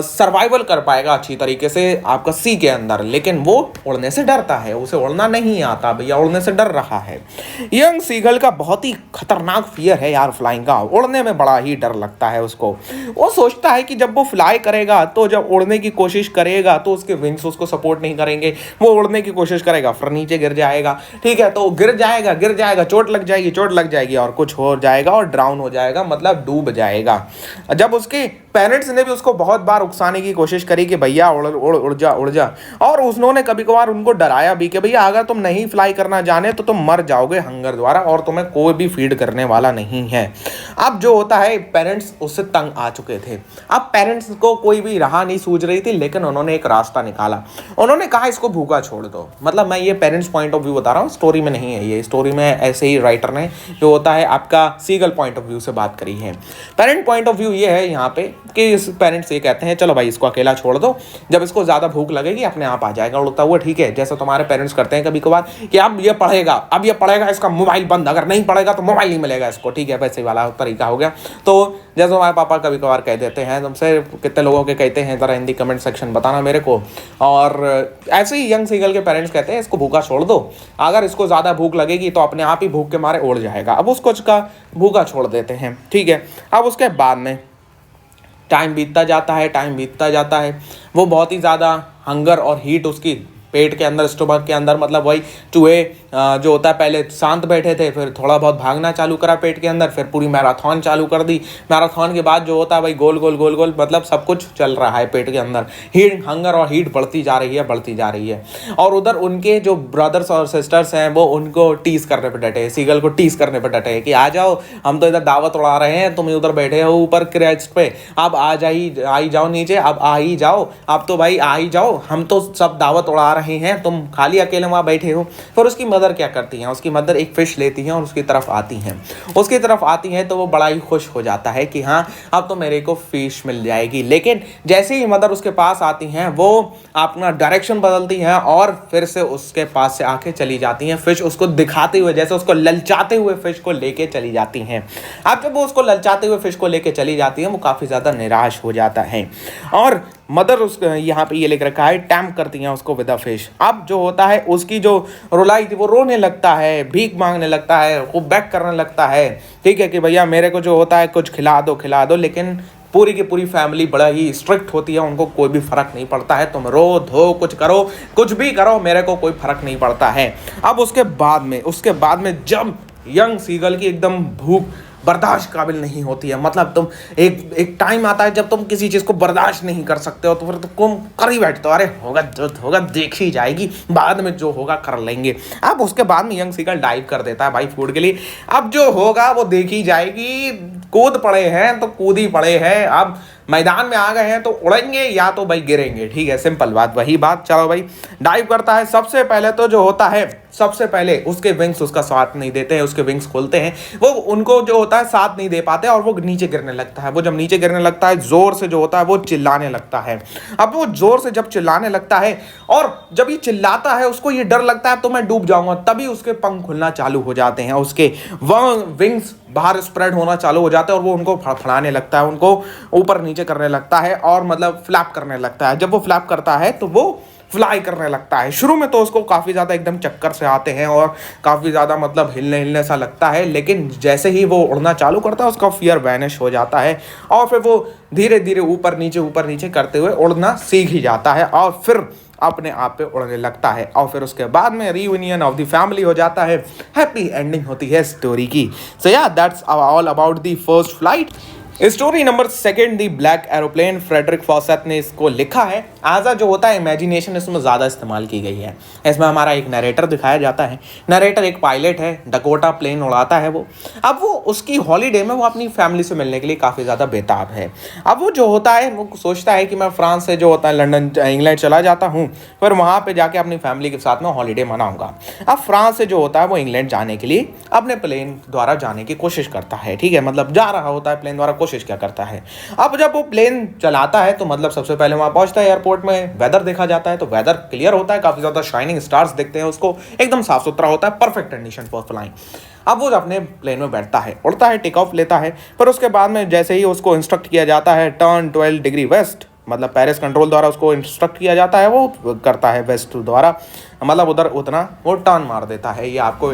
सर्वाइवल कर पाएगा अच्छी तरीके से आपका सी के अंदर। लेकिन वो उड़ने से डरता है, उसे उड़ना नहीं आता भैया, उड़ने से डर रहा है। यंग सीगल का बहुत ही खतरनाक फियर है यार फ्लाइंग का, उड़ने में बड़ा ही डर लगता है उसको। वो सोचता है कि जब वो फ्लाई करेगा तो वो जब उड़ने की कोशिश करेगा तो उसके विंग्स उसको सपोर्ट नहीं करेंगे, वो उड़ने की कोशिश करेगा फिर नीचे गिर जाएगा, ठीक है, तो गिर जाएगा, चोट लग जाएगी और कुछ हो जाएगा और ड्राउन हो जाएगा, मतलब डूब जाएगा। जब उसके पेरेंट्स ने भी उसको बहुत बार उकसाने की कोशिश करी कि भैया उड़ जा, और उन्होंने कभी कभार उनको डराया भी कि भैया अगर तुम नहीं फ्लाई करना जाने तो तुम मर जाओगे हंगर द्वारा और तुम्हें कोई भी फीड करने वाला नहीं है। अब जो होता है पेरेंट्स उससे तंग आ चुके थे, अब पेरेंट्स को कोई भी राह नहीं सूझ रही थी, लेकिन उन्होंने एक रास्ता निकाला। उन्होंने कहा इसको भूखा छोड़ दो, मतलब मैं ये पेरेंट्स पॉइंट ऑफ व्यू बता रहा हूँ, स्टोरी में नहीं है, ये स्टोरी में ऐसे ही राइटर ने जो होता है आपका सीगल पॉइंट ऑफ व्यू से बात करी है। पेरेंट पॉइंट ऑफ व्यू ये है यहाँ पे कि इस पेरेंट्स ये कहते हैं चलो भाई इसको अकेला छोड़ दो, जब इसको ज़्यादा भूख लगेगी अपने आप आ जाएगा उड़ता हुआ, ठीक है, जैसा तुम्हारे पेरेंट्स करते हैं कभी कभार कि अब ये पढ़ेगा इसका मोबाइल बंद, अगर नहीं पढ़ेगा तो मोबाइल नहीं मिलेगा इसको, ठीक है, वैसे वाला तरीका हो गया। तो जैसे हमारे पापा कभी कभार कह देते हैं, तुमसे कितने लोगों के कहते हैं ज़रा हिंदी कमेंट सेक्शन बताना मेरे को। और ऐसे ही यंग सीगल के पेरेंट्स कहते हैं इसको भूखा छोड़ दो, अगर इसको ज़्यादा भूख लगेगी तो अपने आप ही भूख के मारे उड़ जाएगा। अब उसको उसका भूखा छोड़ देते हैं, ठीक है। अब उसके बाद में टाइम बीतता जाता है, वो बहुत ही ज़्यादा हंगर और हीट उसकी पेट के अंदर, स्टोमक के अंदर, मतलब वही चूहे जो होता है पहले शांत बैठे थे, फिर थोड़ा बहुत भागना चालू करा पेट के अंदर, फिर पूरी मैराथन चालू कर दी। मैराथन के बाद जो होता है भाई गोल गोल मतलब सब कुछ चल रहा है पेट के अंदर, हंगर और हीट बढ़ती जा रही है। और उधर उनके जो ब्रदर्स और सिस्टर्स हैं वो उनको टीज करने पर डटे हैं, सीगल को टीज करने पर डटे हैं कि आ जाओ, हम तो इधर दावत उड़ा रहे हैं, तुम उधर बैठे हो ऊपर क्रेस्ट पे, अब आ जाओ नीचे, अब आ ही जाओ, अब तो भाई आ ही जाओ, हम तो सब दावत उड़ा रहे हैं, तुम खाली अकेले वहाँ बैठे हो। फिर उसकी मदर क्या करती हैं, उसकी मदर एक फिश लेती हैं और उसकी तरफ आती हैं, तो वो बड़ा ही खुश हो जाता है कि हाँ अब तो मेरे को फिश मिल जाएगी। लेकिन जैसे ही मदर उसके पास आती हैं वो अपना डायरेक्शन बदलती हैं और फिर से उसके पास से आके चली जाती हैं, फिश उसको दिखाते हुए, जैसे उसको ललचाते हुए फिश को लेके चली जाती हैं। अब जब वो उसको ललचाते हुए फिश को लेके चली जाती है वो काफ़ी ज़्यादा निराश हो जाता है और मदर उस यहाँ पे ये लिख रखा है टैम्प करती हैं उसको विद अ फिश। अब जो होता है उसकी जो रुलाई थी वो रोने लगता है, भीख मांगने लगता है, वो बैक करने लगता है, ठीक है, कि भैया मेरे को जो होता है कुछ खिला दो। लेकिन पूरी की पूरी फैमिली बड़ा ही स्ट्रिक्ट होती है, उनको कोई भी फर्क नहीं पड़ता है, तुम रो धो कुछ भी करो, मेरे को कोई फर्क नहीं पड़ता है। अब उसके बाद में जब यंग सीगल की एकदम भूख बर्दाश्त काबिल नहीं होती है, मतलब तुम एक टाइम आता है जब तुम किसी चीज़ को बर्दाश्त नहीं कर सकते हो तो फिर तुम कर ही बैठते हो, अरे होगा जो होगा देखी जाएगी, बाद में जो होगा कर लेंगे। अब उसके बाद में यंग सीगल डाइव कर देता है भाई फूड के लिए, अब जो होगा वो देखी जाएगी, कूद पड़े हैं तो कूद ही पड़े हैं, अब मैदान में आ गए हैं तो उड़ेंगे या तो भाई गिरेंगे, ठीक है, सिंपल बात, वही बात। चलो भाई डाइव करता है, सबसे पहले तो जो होता है उसके विंग्स उसका साथ नहीं देते हैं, उसके विंग्स खोलते हैं, वो उनको जो होता है साथ नहीं दे पाते और वो नीचे गिरने लगता है। वो जब नीचे गिरने लगता है जोर से जो होता है वो चिल्लाने लगता है। अब वो जोर से जब चिल्लाने लगता है और जब ये चिल्लाता है उसको ये डर लगता है तो मैं डूब जाऊंगा, तभी उसके पंख खुलना चालू हो जाते हैं, उसके विंग्स बाहर स्प्रेड होना चालू हो जाते हैं और वो उनको फड़फड़ाने लगता है, उनको ऊपर नीचे करने लगता है और मतलब फ्लैप करने लगता है। जब वो फ्लैप करता है तो वो फ्लाई करने लगता है। शुरू में तो उसको काफ़ी ज़्यादा एकदम चक्कर से आते हैं और काफ़ी ज़्यादा मतलब हिलने सा लगता है, लेकिन जैसे ही वो उड़ना चालू करता है उसका फियर वैनिश हो जाता है और फिर वो धीरे धीरे ऊपर नीचे करते हुए उड़ना सीख ही जाता है और फिर अपने आप पे उड़ने लगता है। और फिर उसके बाद में रियूनियन ऑफ द फैमिली हो जाता है, हैप्पी एंडिंग होती है स्टोरी की। सो या that's all about the first flight. Story number 2 the black aeroplane, Frederick Forsyth ने इसको लिखा है। आजा जो होता है इमेजिनेशन इसमें ज़्यादा इस्तेमाल की गई है। इसमें हमारा एक नरेटर दिखाया जाता है, नरेटर एक पायलट है, डकोटा प्लेन उड़ाता है वो। अब वो उसकी हॉलीडे में वो अपनी फैमिली से मिलने के लिए काफ़ी ज़्यादा बेताब है। अब वो जो होता है वो सोचता है कि मैं फ्रांस से जो होता है लंदन इंग्लैंड चला जाता हूँ, फिर वहाँ पर जाके अपनी फैमिली के साथ में हॉलीडे मनाऊँगा। अब फ्रांस से जो होता है वो इंग्लैंड जाने के लिए अपने प्लेन द्वारा जाने की कोशिश करता है, ठीक है, मतलब जा रहा होता है प्लेन द्वारा, कोशिश क्या करता है। अब जब वो प्लेन चलाता है तो मतलब सबसे पहले वहां पहुंचता है एयरपोर्ट में, वेदर देखा जाता है तो वेदर क्लियर होता है, काफी ज्यादा शाइनिंग स्टार्स दिखते हैं उसको, एकदम साफ सुथरा होता है, परफेक्ट कंडीशन फॉर फ्लाइंग। अब वो अपने प्लेन में बैठता है, उड़ता है, टेक ऑफ लेता है। फिर उसके बाद में जैसे ही उसको इंस्ट्रक्ट किया जाता है टर्न 12 डिग्री वेस्ट, मतलब पेरिस कंट्रोल द्वारा उसको इंस्ट्रक्ट किया जाता है, वो करता है वेस्ट द्वारा, मतलब उधर उतना वो टर्न मार देता है। ये आपको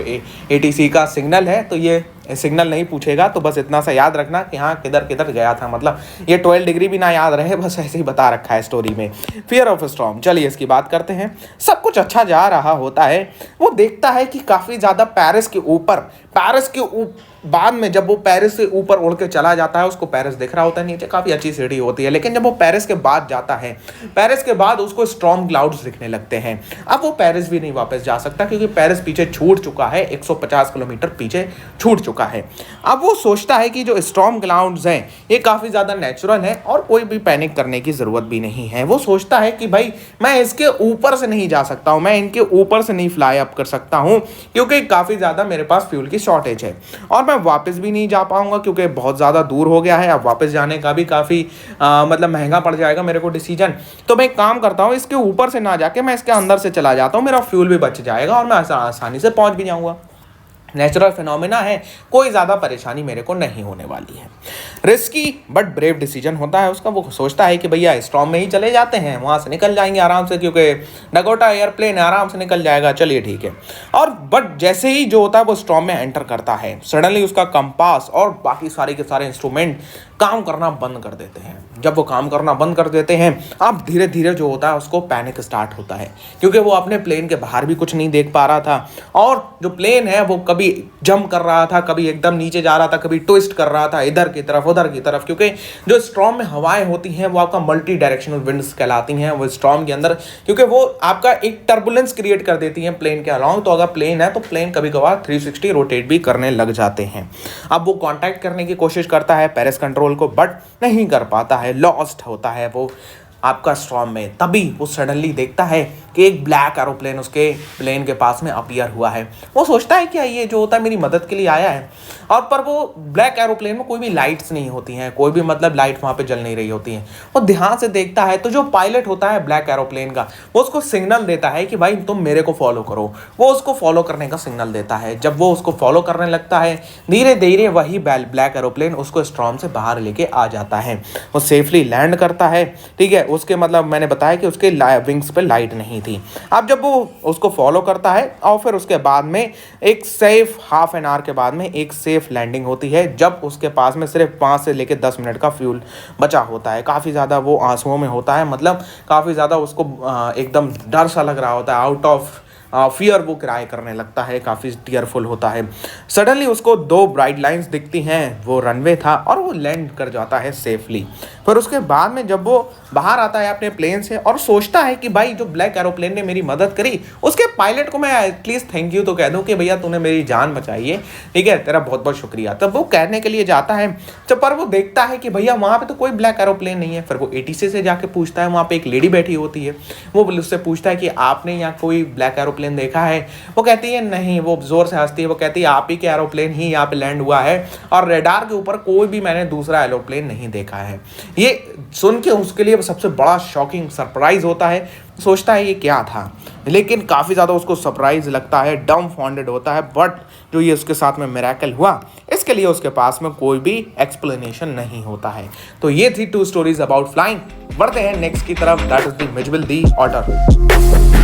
ATC का सिग्नल है तो ये सिग्नल नहीं पूछेगा तो बस इतना सा याद रखना कि हाँ किधर किधर गया था, मतलब ये 12 डिग्री भी ना याद रहे, बस ऐसे ही बता रखा है स्टोरी में। फियर ऑफ स्टॉर्म, चलिए इसकी बात करते हैं। सब कुछ अच्छा जा रहा होता है, वो देखता है कि काफ़ी ज़्यादा पेरिस के बाद में जब वो पेरिस से ऊपर उड़ के चला जाता है, उसको पेरिस दिख रहा होता है नीचे, काफ़ी अच्छी सिटी होती है, लेकिन जब वो पेरिस के बाद जाता है, पेरिस के बाद उसको स्टॉर्म क्लाउड्स दिखने लगते हैं। अब वो पेरिस भी नहीं वापस जा सकता क्योंकि पेरिस पीछे छूट चुका है, 150 किलोमीटर पीछे छूट चुका है। अब वो सोचता है कि जो स्टॉर्म क्लाउड्स हैं ये काफ़ी ज़्यादा नेचुरल है और कोई भी पैनिक करने की ज़रूरत भी नहीं है। वो सोचता है कि भाई मैं इसके ऊपर से नहीं जा सकता हूँ, मैं इनके ऊपर से नहीं फ्लाई अप कर सकता हूँ क्योंकि काफ़ी ज़्यादा मेरे पास फ्यूल की शॉर्टेज है और मैं वापस भी नहीं जा पाऊंगा क्योंकि बहुत ज़्यादा दूर हो गया है। अब वापस जाने का भी काफ़ी मतलब महंगा पड़ जाएगा मेरे को डिसीजन। तो मैं एक काम करता हूँ, इसके ऊपर से ना जाके मैं इसके अंदर से चला जाता हूँ, मेरा फ्यूल भी बच जाएगा और मैं आसानी से पहुँच भी जाऊँगा। नेचुरल फिनोमेना है, कोई ज़्यादा परेशानी मेरे को नहीं होने वाली है। रिस्की बट ब्रेव डिसीजन होता है उसका। वो सोचता है कि भैया स्टॉर्म में ही चले जाते हैं, वहाँ से निकल जाएंगे आराम से क्योंकि डकोटा एयरप्लेन आराम से निकल जाएगा, चलिए ठीक है। और बट जैसे ही जो होता है वो स्टॉर्म में एंटर करता है, सडनली उसका कंपास और बाकी सारे के सारे इंस्ट्रूमेंट काम करना बंद कर देते हैं। जब वो काम करना बंद कर देते हैं, अब धीरे धीरे जो होता है उसको पैनिक स्टार्ट होता है क्योंकि वो अपने प्लेन के बाहर भी कुछ नहीं देख पा रहा था और जो प्लेन है वो कभी जंप कर रहा था, कभी एकदम नीचे जा रहा था, कभी ट्विस्ट कर रहा था इधर की तरफ उधर की तरफ, क्योंकि जो स्टॉर्म में हवाएं होती हैं वो आपका मल्टी डायरेक्शनल विंड्स कहलाती हैं वो स्टॉर्म के अंदर, क्योंकि वो आपका एक टर्बुलेंस क्रिएट कर देती हैं प्लेन के अलाउंग। तो अगर प्लेन है तो प्लेन कभी कभार 360 रोटेट भी करने लग जाते हैं। अब वो कांटेक्ट करने की कोशिश करता है पेरिस कंट्रोल को, बट नहीं कर पाता है, लॉस्ट होता है वो आपका स्टॉर्म में। तभी वो सडनली देखता है कि एक ब्लैक एरोप्लेन उसके प्लेन के पास में अपीयर हुआ है। वो सोचता है क्या ये जो होता है मेरी मदद के लिए आया है, और पर वो ब्लैक एरोप्लेन में कोई भी लाइट्स नहीं होती हैं, कोई भी मतलब लाइट वहाँ पे जल नहीं रही होती हैं। वो ध्यान से देखता है तो जो पायलट होता है ब्लैक एरोप्लेन का, वो उसको सिग्नल देता है कि भाई तुम मेरे को फॉलो करो। वो उसको फॉलो करने का सिग्नल देता है। जब वो उसको फॉलो करने लगता है, धीरे धीरे वही ब्लैक एरोप्लेन उसको स्टॉर्म से बाहर लेके आ जाता है। वो सेफली लैंड करता है, ठीक है। उसके मतलब मैंने बताया कि उसके विंग्स पे लाइट नहीं थी। अब जब वो उसको फॉलो करता है और फिर उसके बाद में एक सेफ हाफ एन आवर के बाद में एक सेफ लैंडिंग होती है, जब उसके पास में सिर्फ 5 से लेकर 10 मिनट का फ्यूल बचा होता है। काफ़ी ज़्यादा वो आंसुओं में होता है, मतलब काफ़ी ज़्यादा उसको एकदम डर सा लग रहा होता है, आउट ऑफ फियर वो क्राई करने लगता है, काफ़ी टीयरफुल होता है। सडनली उसको 2 ब्राइट लाइंस दिखती हैं, वो रनवे था और वो लैंड कर जाता है सेफली। फिर उसके बाद में जब वो बाहर आता है अपने प्लेन से और सोचता है कि भाई जो ब्लैक एरोप्लेन ने मेरी मदद करी, उसके पायलट को मैं एटलीस्ट थैंक यू तो कह दूं कि भैया तूने मेरी जान बचाई है, ठीक है, तेरा बहुत बहुत शुक्रिया। तब वो कहने के लिए जाता है, जब पर वो देखता है कि भैया वहाँ पे तो कोई ब्लैक एरोप्लेन नहीं है। फिर वो ATC से जाके पूछता है, वहाँ पे एक लेडी बैठी होती है, वो उससे पूछता है कि आपने यहाँ कोई ब्लैक एरोप्लेन देखा है? वो कहती है नहीं। वो जोर से हंसती है, वो कहती है आप ही के एरोप्लेन ही यहाँ पे लैंड हुआ है और रेडार के ऊपर कोई भी मैंने दूसरा एरोप्लेन नहीं देखा है। ये सुन के उसके लिए सबसे बड़ा शॉकिंग सरप्राइज होता है। सोचता है ये क्या था, लेकिन काफ़ी ज़्यादा उसको सरप्राइज लगता है, डम्बफाउंडेड होता है। बट जो ये उसके साथ में मिरेकल हुआ, इसके लिए उसके पास में कोई भी एक्सप्लेनेशन नहीं होता है। तो ये थी 2 स्टोरीज अबाउट फ्लाइंग। बढ़ते हैं नेक्स्ट की तरफ, that is the Mijbil the otter.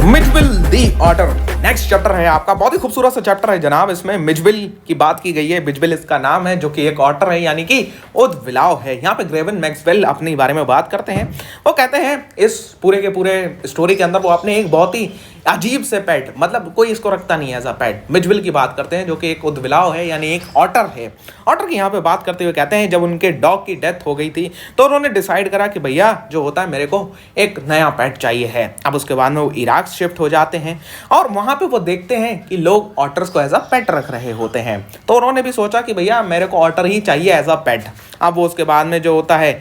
Mijbil the otter next chapter है आपका, बहुत ही खूबसूरत सा चैप्टर है जनाब। इसमें मिचविल की बात की गई है। मिचविल इसका नाम है, जो कि एक ऑटर है, यानी कि उद्विलाव है। यहाँ पे ग्रेवन मैक्सवेल अपने बारे में बात करते हैं। वो कहते हैं इस पूरे के पूरे स्टोरी के अंदर वो अपने एक बहुत ही अजीब से पेट, मतलब कोई इसको रखता नहीं है एज अ पेट, मिचविल की बात करते हैं, जो कि एक उद्विलाव है, यानी एक ऑटर है। ऑटर की यहाँ पे बात करते हुए कहते हैं जब उनके डॉग की डेथ हो गई थी तो उन्होंने डिसाइड करा कि भैया जो होता है मेरे को एक नया पेट चाहिए है। अब उसके बाद में वो इराक शिफ्ट हो जाते हैं और वहाँ पे वो देखते हैं कि लोग ऑटर्स को एज अ पेट रख रहे होते हैं। तो उन्होंने भी सोचा कि भैया मेरे को ऑटर ही चाहिए एज अ पेट। अब वो उसके बाद में जो होता है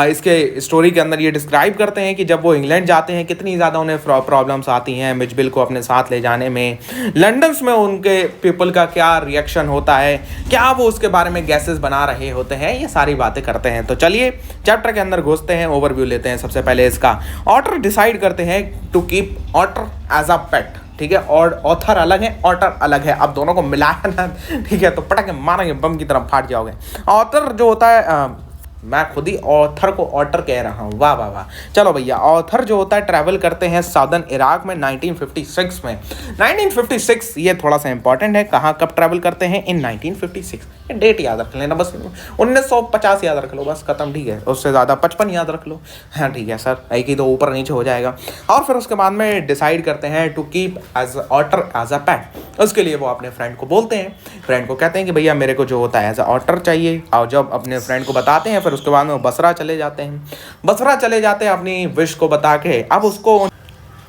इसके स्टोरी के अंदर ये डिस्क्राइब करते हैं कि जब वो इंग्लैंड जाते हैं कितनी ज़्यादा उन्हें प्रॉब्लम्स आती हैं मिचविल को अपने साथ ले जाने में। लंदन में उनके पीपल का क्या रिएक्शन होता है, क्या वो उसके बारे में गैसेस बना रहे होते हैं, ये सारी बातें करते हैं। तो चलिए चैप्टर के अंदर घुसते हैं, ओवरव्यू लेते हैं। सबसे पहले इसका ऑटर डिसाइड करते हैं to keep otter as a pet, ठीक है। और ऑथर अलग है, ऑटर अलग है। अब दोनों को मिलाया ना, ठीक है, तो पटक के मारेंगे, बम की तरफ फाट जाओगे। ऑथर जो होता है मैं खुद ही ऑथर को ऑटर कह रहा हूँ, वाह वाह वाह। चलो भैया, ऑथर जो होता है ट्रैवल करते हैं साउदर्न इराक में 1956 में। 1956 ये थोड़ा सा इंपॉर्टेंट है, कहाँ कब ट्रैवल करते हैं, इन 1956। डेट याद रख लेना बस, 1950 याद रख लो बस, खत्म, ठीक है। उससे ज़्यादा 55 याद रख लो, हाँ ठीक है सर, एक ही तो ऊपर नीचे हो जाएगा। और फिर उसके बाद में डिसाइड करते हैं to keep as otter as a pet. उसके लिए वो अपने फ्रेंड को बोलते हैं, फ्रेंड को कहते हैं कि भैया मेरे को जो होता है एज अ ऑटर चाहिए। और जब अपने फ्रेंड को बताते हैं, फिर उसके बाद में वो बसरा चले जाते हैं। बसरा चले जाते हैं अपनी विश को बता के।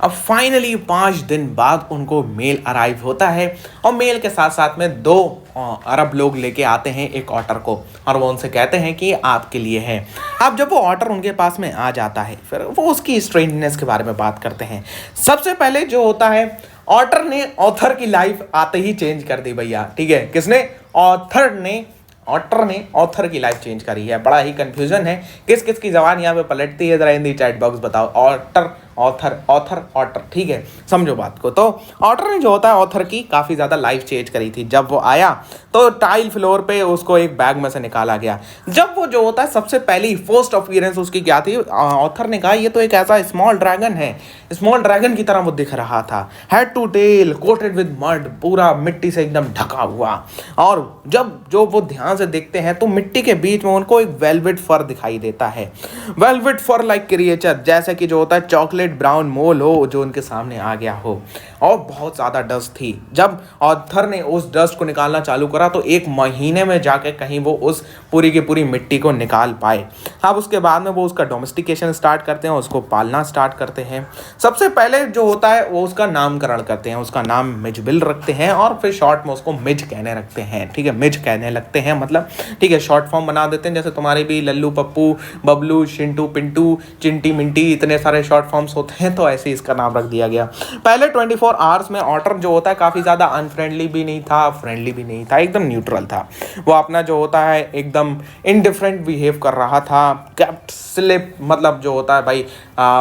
अब फाइनली 5 दिन बाद उनको मेल अराइव होता है, और मेल के साथ साथ में 2 अरब लोग लेके आते हैं एक ऑटर को, और वो उनसे कहते हैं कि आपके लिए है। अब जब वो ऑटर उनके पास में आ जाता है, फिर वो उसकी स्ट्रेंजनेस के बारे में बात करते हैं। सबसे पहले जो होता है, ऑटर ने ऑथर की लाइफ आते ही चेंज कर दी भैया, ठीक है। किसने? ऑथर ने ऑथर की लाइफ चेंज करी है। बड़ा ही कंफ्यूजन है, किस किस की जबान यहाँ पे पलटती है, जरा इन दी चैट बॉक्स बताओ। ऑटर, ऑथर, ऑथर, ऑटर, ठीक है, समझो बात को। तो ऑटर ने जो होता है ऑथर की काफ़ी ज़्यादा लाइफ चेंज करी थी। जब वो आया तो टाइल फ्लोर पे उसको एक बैग में से निकाला गया। जब वो जो होता है सबसे पहली फर्स्ट अपीयरेंस उसकी क्या थी, ऑथर ने कहा ये तो एक ऐसा स्मॉल ड्रैगन है, स्मॉल ड्रैगन की तरह वो दिख रहा था। Head to tail coated with mud, पूरा मिट्टी से एकदम ढका हुआ। और जब जो वो ध्यान से देखते हैं तो मिट्टी के बीच में उनको एक वेलवेट फर दिखाई देता है। वेलवेट फर लाइक क्रिएचर, जैसे कि जो होता है चॉकलेट ब्राउन मोल हो जो उनके सामने आ गया हो। और बहुत ज़्यादा डस्ट थी। जब ऑथर ने उस डस्ट को निकालना चालू करा तो 1 महीने में जाके कहीं वो उस पूरी की पूरी मिट्टी को निकाल पाए। अब उसके बाद में वो उसका डोमेस्टिकेशन स्टार्ट करते हैं, उसको पालना स्टार्ट करते हैं। सबसे पहले जो होता है वो उसका नामकरण करते हैं, उसका नाम मिजबिल रखते हैं, और फिर शॉर्ट में उसको मिज कहने रखते हैं, ठीक है, मिज कहने लगते हैं, मतलब ठीक है, शॉर्ट फॉर्म बना देते हैं। जैसे तुम्हारे भी लल्लू, पप्पू, बबलू, शिंटू, पिंटू, चिंटी, मिंटी, इतने सारे शॉर्ट फॉर्म्स होते हैं, तो ऐसे ही इसका नाम रख दिया गया। पहले 24 आवर्स में ऑटर जो होता है काफ़ी ज़्यादा अनफ्रेंडली भी नहीं था, फ्रेंडली भी नहीं था, एकदम न्यूट्रल था। वो अपना जो होता है एकदम इनडिफरेंट बिहेव कर रहा था। कैप्ट स्लिप, मतलब जो होता है भाई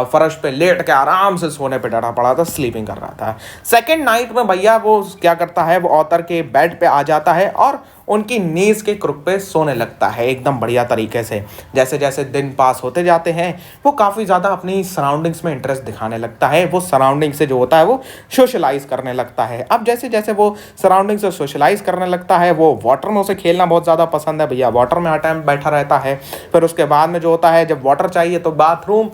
फर्श पे लेट के आराम से सोने पे डरा पड़ा था, स्लीपिंग कर रहा था। सेकेंड नाइट में भैया वो क्या करता है, वो ऑथर के बेड पे आ जाता है और उनकी नीज के क्रुक पे सोने लगता है एकदम बढ़िया तरीके से। जैसे जैसे दिन पास होते जाते हैं वो काफ़ी ज़्यादा अपनी सराउंडिंग्स में इंटरेस्ट दिखाने लगता है। वो सराउंडिंग से जो होता है वो सोशलाइज करने लगता है। अब जैसे जैसे वो सराउंडिंग से सोशलाइज करने लगता है, वो वाटर में उसे खेलना बहुत ज़्यादा पसंद है भैया, वाटर में हर टाइम बैठा रहता है। फिर उसके बाद में जो होता है, जब वाटर चाहिए तो बाथरूम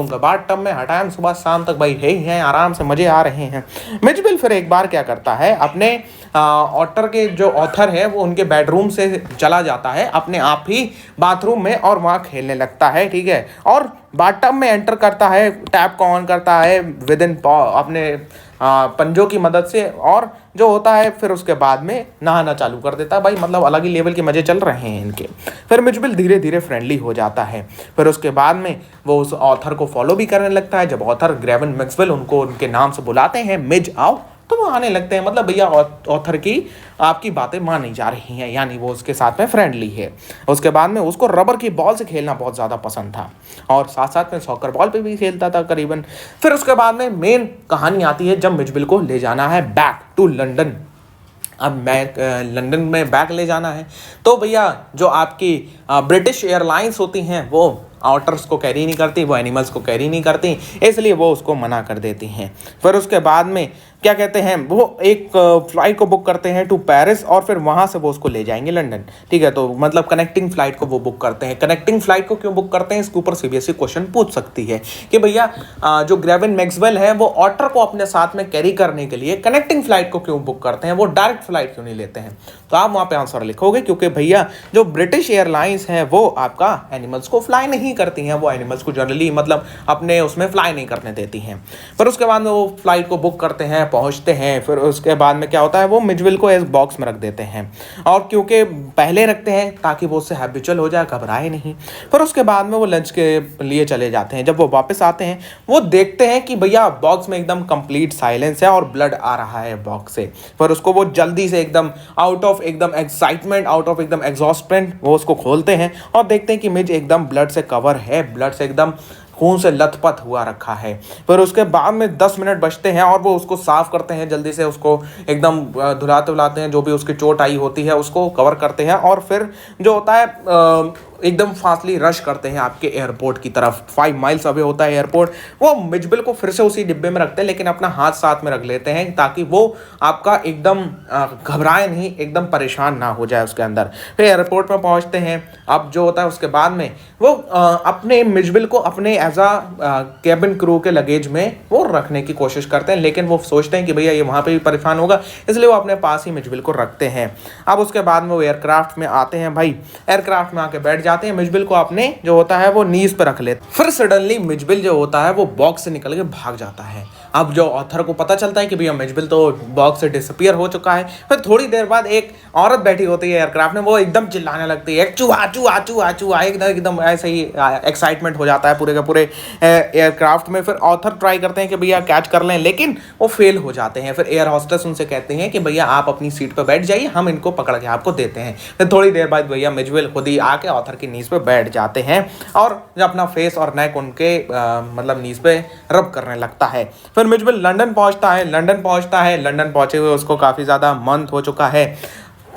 के बाद टब में हर टाइम सुबह शाम तक भाई है ही हैं, आराम से मज़े आ रहे हैं। मिजबिल फिर एक बार क्या करता है, अपने ऑटर के जो ऑथर है वो उनके बेडरूम से चला जाता है अपने आप ही बाथरूम में, और वहाँ खेलने लगता है, ठीक है। और बाथटब में एंटर करता है, टैप को ऑन करता है विद इन अपने पंजों की मदद से, और जो होता है फिर उसके बाद में नहाना चालू कर देता है भाई। मतलब अलग ही लेवल के मज़े चल रहे हैं इनके। फिर मिजबिल धीरे धीरे फ्रेंडली हो जाता है। फिर उसके बाद में वो उस ऑथर को फॉलो भी करने लगता है। जब ऑथर ग्रेवन मैक्सवेल उनको उनके नाम से बुलाते हैं, मिज आओ, तो वो आने लगते हैं। मतलब भैया ऑथर की आपकी बातें मानी जा रही हैं, यानी वो उसके साथ में फ्रेंडली है। उसके बाद में उसको रबर की बॉल से खेलना बहुत ज़्यादा पसंद था, और साथ साथ में सॉकर बॉल पे भी खेलता था करीबन। फिर उसके बाद में मेन कहानी आती है जब मिजबिल को ले जाना है बैक टू लंदन। अब लंदन में बैक ले जाना है तो भैया जो आपकी ब्रिटिश एयरलाइंस होती हैं वो ऑटर्स को कैरी नहीं करती, वो एनिमल्स को कैरी नहीं करती, इसलिए वो उसको मना कर देती हैं। फिर उसके बाद में क्या कहते हैं, वो एक फ़्लाइट को बुक करते हैं टू पेरिस, और फिर वहाँ से वो उसको ले जाएंगे लंदन, ठीक है। तो मतलब कनेक्टिंग फ़्लाइट को वो बुक करते हैं। कनेक्टिंग फ़्लाइट को क्यों बुक करते हैं, इसके ऊपर सीबीएसई क्वेश्चन पूछ सकती है कि भैया जो ग्रेवन मैक्सवेल है वो ऑटर को अपने साथ में कैरी करने के लिए कनेक्टिंग फ़्लाइट को क्यों बुक करते हैं, वो डायरेक्ट फ़्लाइट क्यों नहीं लेते हैं। तो आप वहाँ पर आंसर लिखोगे क्योंकि भैया जो ब्रिटिश एयरलाइंस है वो आपका एनिमल्स को फ्लाई नहीं करती हैं, वो एनिमल्स को जनरली मतलब अपने उसमें फ्लाई नहीं करने देती हैं। फिर उसके बाद में वो फ्लाइट को बुक करते हैं, पहुंचते हैं। फिर उसके बाद में क्या होता है, वो मिजबिल को एक बॉक्स में रख देते हैं, और क्योंकि पहले रखते हैं ताकि वो उससे हैबिचुअल हो जाए, घबराए नहीं। फिर उसके बाद में वो लंच के लिए चले जाते हैं। जब वो वापस आते हैं वो देखते हैं कि भैया बॉक्स में एकदम कंप्लीट साइलेंस है और ब्लड आ रहा है बॉक्स से। फिर उसको वो जल्दी से एकदम आउट ऑफ एकदम एक्साइटमेंट, आउट ऑफ एकदम एग्जॉस्टमेंट वो उसको खोलते हैं और देखते हैं कि मिज एकदम ब्लड से कवर है, ब्लड से एकदम खून से लथपथ हुआ रखा है। फिर उसके बाद में 10 मिनट बचते हैं और वो उसको साफ करते हैं, जल्दी से उसको एकदम धुलाते धुलाते हैं, जो भी उसकी चोट आई होती है उसको कवर करते हैं और फिर जो होता है एकदम फास्टली रश करते हैं आपके एयरपोर्ट की तरफ। 5 माइल्स अवे होता है एयरपोर्ट। वो मिचबिल को फिर से उसी डिब्बे में रखते हैं, लेकिन अपना हाथ साथ में रख लेते हैं ताकि वो आपका एकदम घबराए नहीं, एकदम परेशान ना हो जाए उसके अंदर। फिर एयरपोर्ट में पहुंचते हैं। अब जो होता है उसके बाद में वो अपने मिचबिल को अपने एज आ कैबिन क्रू के लगेज में वो रखने की कोशिश करते हैं, लेकिन वो सोचते हैं कि भैया ये वहाँ पे भी परेशान होगा, इसलिए वो अपने पास ही मिचबिल को रखते हैं। अब उसके बाद में वो एयरक्राफ्ट में आते हैं भाई। एयरक्राफ्ट में आके बैठ जाते हैं, मिचबिल को अपने जो होता है वो नीज पे रख लेते। फिर सडनली मिचबिल जो होता है वो बॉक्स से निकल के भाग जाता है। अब जो ऑथर को पता चलता है कि भैया मिचबिल तो बॉक्स से डिसअपियर हो चुका है। फिर थोड़ी देर बाद एक औरत बैठी होती है एयरक्राफ्ट में, वो एकदम चिल्लाने लगती है, चूहा चूहा चूहा चूहा, एकदम ऐसे ही एक्साइटमेंट हो जाता है पूरे के पूरे एयरक्राफ्ट में। फिर ऑथर ट्राई करते हैं कि भैया कैच कर लें, लेकिन वो फेल हो जाते हैं। फिर एयर होस्टेस उनसे कहते हैं कि भैया आप अपनी सीट पर बैठ जाइए, हम इनको पकड़ के आपको देते हैं। फिर थोड़ी देर बाद भैया मिचबिल खुद ही आके ऑथर की नीज पे बैठ जाते हैं और अपना फेस और नेक उनके मतलब नीज पे रब करने लगता है। फिर मिचबिल लंदन पहुंचता है। लंदन पहुंचे हुए उसको काफ़ी ज़्यादा मंथ हो चुका है।